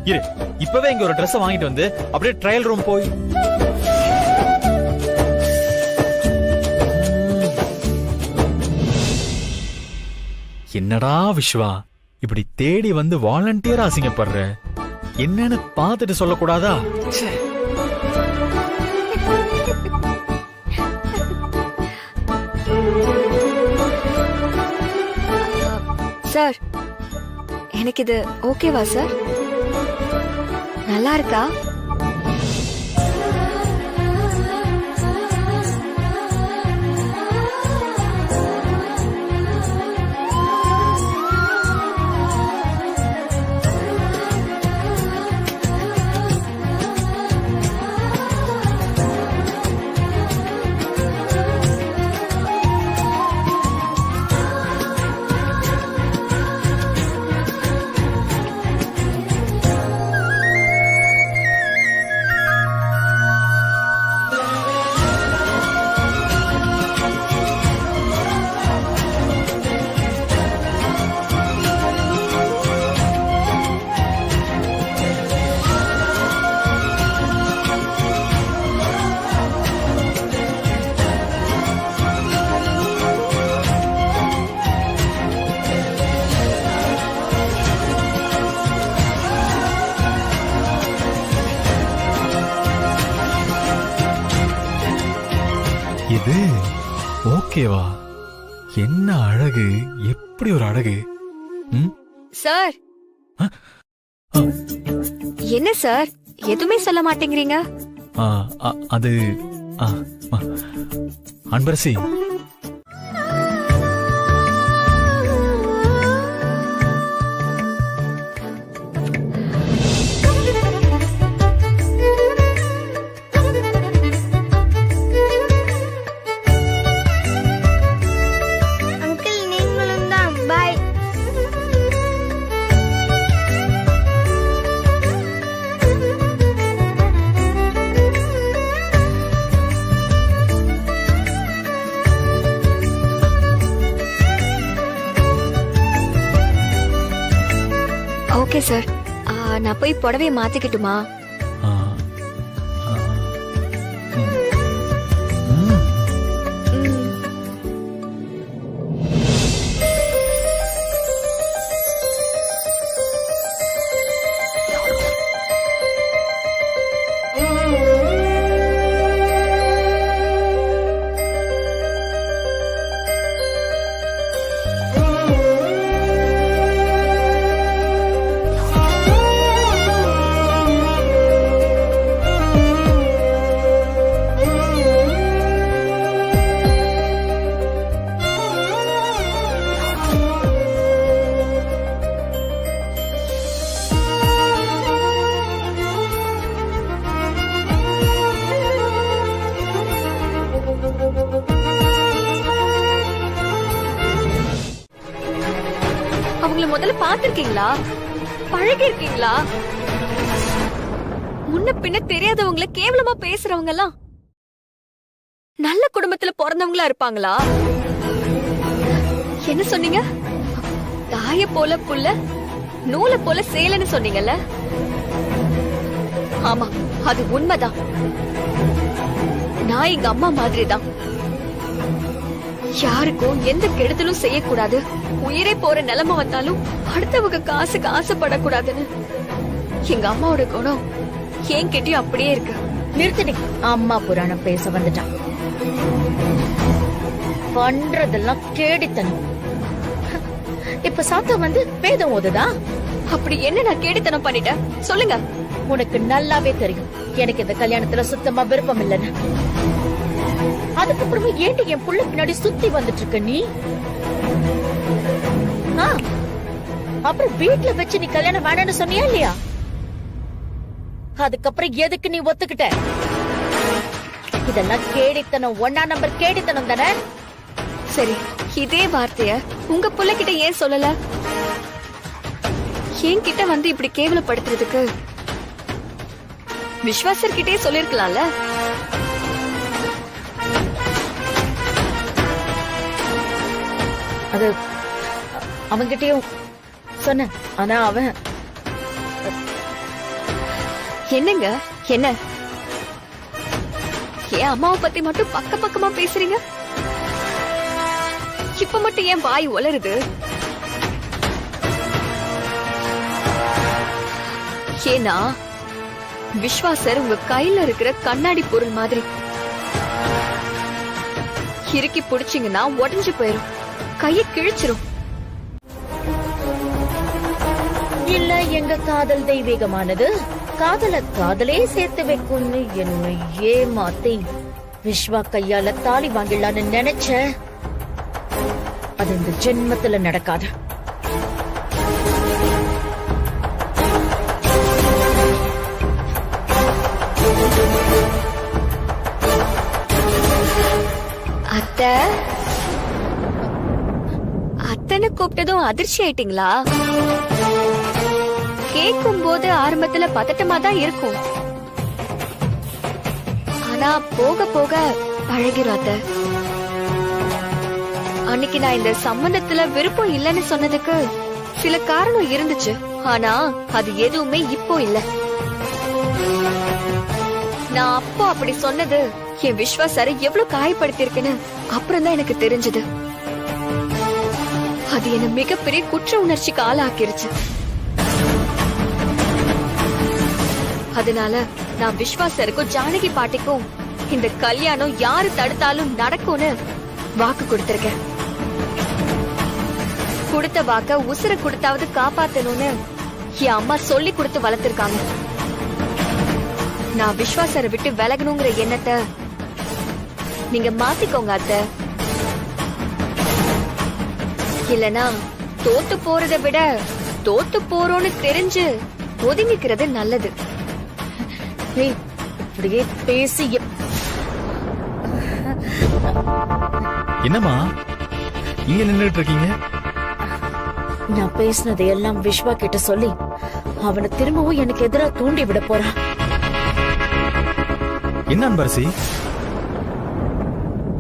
இரு, இப்பவே இங்க ஒரு Dress வாங்கிட்டு வந்து அப்படியே ட்ரையல் ரூம் போய் என்னடா விஸ்வா இப்படி தேடி வந்து வாலண்டியரா அசிங்கப்படுற, என்னன்னு பார்த்துட்டு சொல்லக்கூடாதா? சார், எனக்கு இது ஓகேவா சார்? நல்லா இருக்கா? இது ஓகேவா? என்ன அழகு, எப்படி ஒரு அழகு. சார், என்ன சார் எதுவுமே சொல்ல மாட்டேங்கிறீங்க? அது அன்பரசி, ஓகே சார், நான் போய் புடவைய மாத்திக்கட்டுமா? பாத்திருக்கீங்களா? பழகி இருக்கீங்களா? முன்ன பின்ன தெரியாதவங்கள கேவலமா பேசுறவங்க எல்லாம் நல்ல குடும்பத்துல பிறந்தவங்களா இருப்பாங்களா? என்ன சொன்னீங்க? தாய போல புள்ள, நூலை போல சேலன்னு சொன்னீங்கல்ல? ஆமா, அது உண்மைதான். நான் எங்க அம்மா மாதிரி தான். யாருக்கும் எந்த கெடுதலும் செய்யக்கூடாது, உயிரே போற நிலைமை வந்தாலும் அடுத்தவங்க காசுக்கு ஆசைப்படக்கூடாதுன்னு எங்க அம்மாவோட குணம் என்கிட்டயும் அப்படியே இருக்கு. நிறுத்தினி, அம்மா புராணம் பேச வந்துட்டான். பண்றதெல்லாம் கேடித்தனம். இப்ப சாத்தா வந்து வேதம் ஓதுதா? அப்படி என்ன நான் கேடித்தனம் பண்ணிட்டேன் சொல்லுங்க. உனக்கு நல்லாவே தெரியும் எனக்கு இந்த கல்யாணத்துல சுத்தமா விருப்பம் இல்லைன்னு. அதுக்கப்புறமா ஏன்டி என் புள்ள பின்னாடி சுத்தி வந்துட்டு இருக்க நீ? அப்புறம் வீட்டுல வச்சு நீ கல்யாணம் வேணான்னு சொன்னியா இல்லையா? அதுக்கப்புறம் எதுக்கு நீ ஒத்துக்கிட்ட? இதெல்லாம் கேடித்தனம், 1ஆம் நம்பர் கேடித்தனம் தானே? சரி, இதே வார்த்தைய உங்க புள்ள கிட்ட ஏன் சொல்லல? என்கிட்ட வந்து இப்படி கேவலப்படுத்துறதுக்கு விஸ்வாசர் கிட்டே சொல்லிருக்கலாம்ல. அது அவன்கிட்டயும் சொன்ன. ஆனா அவன் என்னங்க என்ன என் அம்மாவை பத்தி மட்டும் பக்கமா பேசுறீங்க? இப்ப மட்டும் ஏன் வாய் உளருது? ஏன்னா விஸ்வாசர் உங்க கையில இருக்கிற கண்ணாடி பொருள் மாதிரி. இறுக்கி பிடிச்சீங்கன்னா உடைஞ்சு போயிரும், கையை கிழிச்சிரும். இல்ல எங்க காதல் தெய்வீகமானது, காதல காதலே சேர்த்து வைக்கும்னு என்னை ஏமாத்தி விஸ்வா கையால தாலி வாங்கிடலான்னு நினைச்ச. அது இந்த ஜென்மத்துல நடக்காது. அத்தனை கூப்பிட்டதும் அதிர்ச்சி ஆயிட்டீங்களா? கேட்கும் போது ஆரம்பத்துல பதட்டமா தான் இருக்கும், ஆனா போக போக பழகிரும் அத்தை. அன்னைக்கு நான் இந்த சம்பந்தத்துல விருப்பம் இல்லைன்னு சொன்னதுக்கு சில காரணம் இருந்துச்சு, ஆனா அது எதுவுமே இப்போ இல்ல. நான் அப்போ அப்படி சொன்னது என் விஸ்வாசரை எவ்வளவு காயப்படுத்திருக்குன்னு அப்புறம் தான் எனக்கு தெரிஞ்சது. அது என்ன மிகப்பெரிய குற்ற உணர்ச்சிக்கு ஆளாக்கிருச்சு. அதனால நான் விஸ்வாசருக்கும் ஜானகி பாட்டிக்கும் இந்த கல்யாணம் யாரு தடுத்தாலும் நடக்கும்னு வாக்கு கொடுத்திருக்கேன். கொடுத்த வாக்க உசுர கொடுத்தாவது காப்பாத்தணும்னு என் அம்மா சொல்லி கொடுத்து வளர்த்திருக்காங்க. நான் விஸ்வாசரை விட்டு விலகணுங்கிற எண்ணத்தை நீங்க மாத்திக்கோங்க அத்தை. இல்லனா தோத்து போறதை விட தோத்து போறோம்னு தெரிஞ்சு ஒதுங்கிக்கிறது நல்லது. இப்படியே பேசி என்னம்மா இங்க நின்னுட்டு இருக்கீங்க? நான் பேசினதை எல்லாம் விஸ்வா கிட்ட சொல்லி அவனை திரும்பவும் எனக்கு எதிராக தூண்டி விட போறான். என்ன அன்பரசி,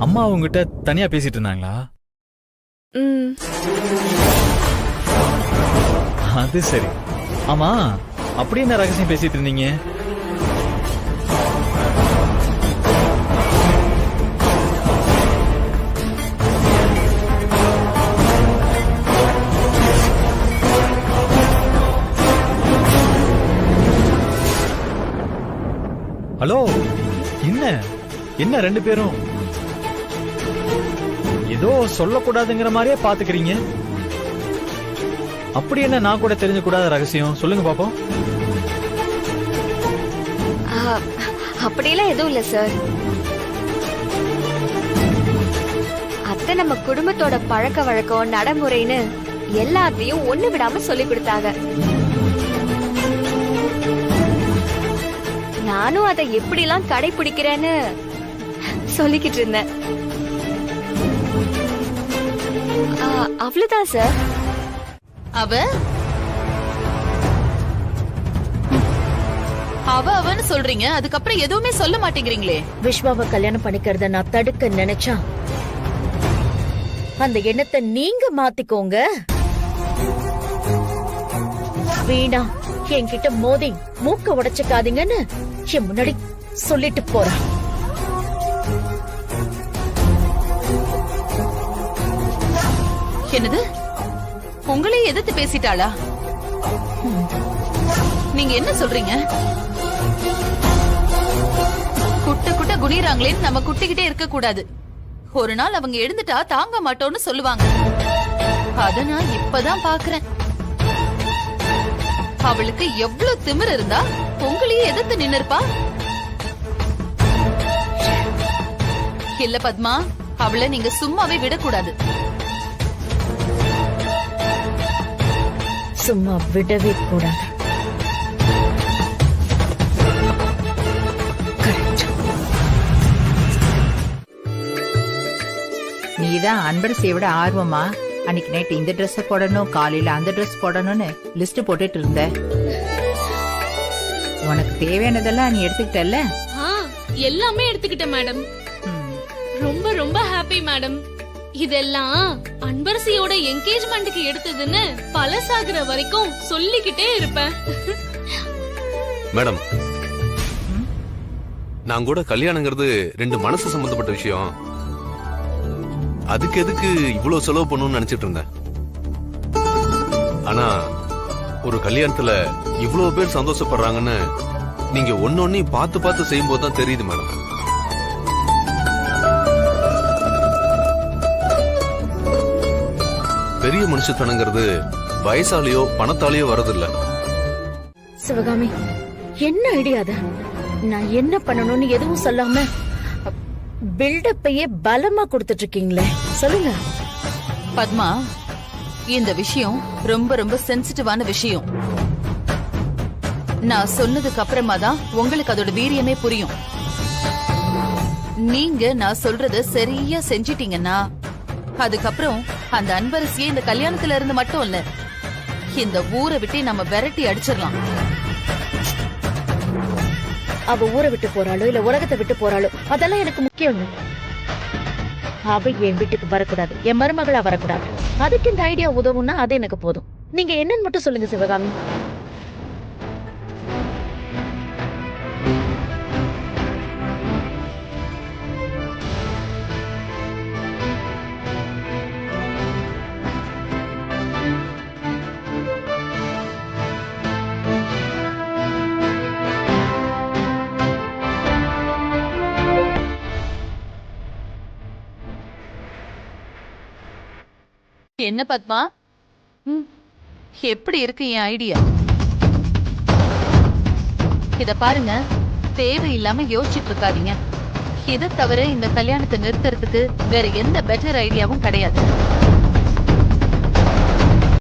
அம்மா உங்ககிட்ட தனியா பேசிட்டு இருந்தாங்களா? அது சரி. ஆமா, அப்படி என்ன ரகசியம் பேசிட்டு இருந்தீங்க? ஹலோ, என்ன என்ன ரெண்டு பேரும் ஏதோ சொல்லக்கூடாதுங்கிற மாதிரியே பாத்துக்கிறீங்க. அப்படி என்ன நான் கூட தெரிஞ்ச கூடாத ரகசியம் சொல்லுங்க பாப்போம். அப்படியெல்லாம் எதுவும் இல்ல சார். அத்தை நம்ம குடும்பத்தோட பழக்க வழக்கம் நடைமுறைன்னு எல்லாத்தையும் ஒண்ணு விடாம சொல்லி கொடுத்தாங்க. நானும் அதை எப்படிலாம் கடைபிடிக்கிறேன்னு சொல்லிக்கிட்டு இருந்தேன். அவ்வளவுதான் சார். அவன்னு சொல்றீங்க, அதுக்கப்புறம் எதுவுமே சொல்ல மாட்டேங்கிறீங்களே. விஸ்வாவை கல்யாணம் பண்ணிக்கிறத நான் தடுக்க நினைச்சா அந்த எண்ணத்தை நீங்க மாத்திக்கோங்க. வீணா என்கிட்ட மோதி மூக்க உடைச்சுக்காதீங்கன்னு என் முன்னாடி சொல்லிட்டு போறேன். என்னது, உங்களே எதிர்த்து பேசிட்டாளா? நீங்க என்ன சொல்றீங்க? குட்ட குட்ட குனிறாங்களேன்னு நம்ம குட்டிக்கிட்டே இருக்க கூடாது. ஒரு நாள் அவங்க எழுந்துட்டா தாங்க மாட்டோம்னு சொல்லுவாங்க. அத நான் இப்பதான் பாக்குறேன். அவளுக்கு எவ்வளவு திமிரு இருந்தா உங்களையே எதிர்த்து நின்னு இருப்பா. இல்ல பத்மா, அவளை நீங்க சும்மாவே விடக்கூடாது. சும்மா விடவே கூடாது. நீதான் அன்பரசியை விட ஆர்வமா அன்னைக்கு நைட்டு இந்த ட்ரெஸ் போடணும், காலையில அந்த ட்ரெஸ் போடணும்னு லிஸ்ட் போட்டுட்டு இருந்த. உனக்கு தேவையானதெல்லாம் நீ எடுத்துக்கிட்டல்ல? எல்லாமே எடுத்துக்கிட்டேன் மேடம். ரொம்ப ரொம்ப ஹாப்பி மேடம். இதெல்லாம் அன்பரசியோட என்கேஜ்மெண்ட்டுக்கு எடுத்ததுன்னு பழசாகுற வரைக்கும் சொல்லிக்கிட்டே இருப்பேன். மேடம், நான் கூட கல்யாணங்கிறது 2 மனசு சம்பந்தப்பட்ட விஷயம். அதுக்கு எதுக்கு இவ்வளவு செலவு பண்ணணும்னு நினைச்சிட்டு இருந்தேன். ஆனா ஒரு கல்யாணத்துல இவ்வளவு பேர் சந்தோஷப்படுறாங்கன்னு நீங்க ஒன்னொன்னு பார்த்து பார்த்து செய்யும் போதுதான் தெரியுது மேடம். பெரிய மனுஷத்தனங்கிறது வயசாலேயோ பணத்தாலேயோ வரதில்ல. சிவகாமி, என்ன ஐடியா அது? நான் என்ன பண்ணணும்னு எதுவும் சொல்லாம பில்டப்பையே பலமா கொடுத்துட்டு இருக்கீங்களே, சொல்லுங்க. பத்மா, இந்த விஷயம் ரொம்ப ரொம்ப சென்சிட்டிவான விஷயம். நான் சொன்னதுக்கு அப்புறமா தான் உங்களுக்கு அதோட வீரியமே புரியும். நீங்க நான் சொல்றத சரியா செஞ்சிட்டீங்கன்னா அதுக்கப்புறம் அந்த அன்பரசியை இந்த கல்யாணத்துல இருந்து மட்டும் இல்ல, இந்த ஊரை விட்டு நம்ம விரட்டி அடிச்சிடலாம். அவ ஊரை விட்டு போறாளோ இல்ல உலகத்தை விட்டு போறாளோ அதெல்லாம் எனக்கு முக்கியம். அவ என் வீட்டுக்கு வரக்கூடாது, என் மருமகளா வரக்கூடாது. அதுக்கு இந்த ஐடியா உதவும்னா அது எனக்கு போதும். நீங்க என்னன்னு மட்டும் சொல்லுங்க சிவகாமி. என்ன பத்மா, எப்படி இருக்கு என் ஐடியா? இத பாருங்க, தேவையில்லாம யோசிச்சுட்டு இருக்காதீங்க. இதை தவிர இந்த கல்யாணத்தை நிறுத்துறதுக்கு வேற எந்த பெட்டர் ஐடியாவும் கிடையாது.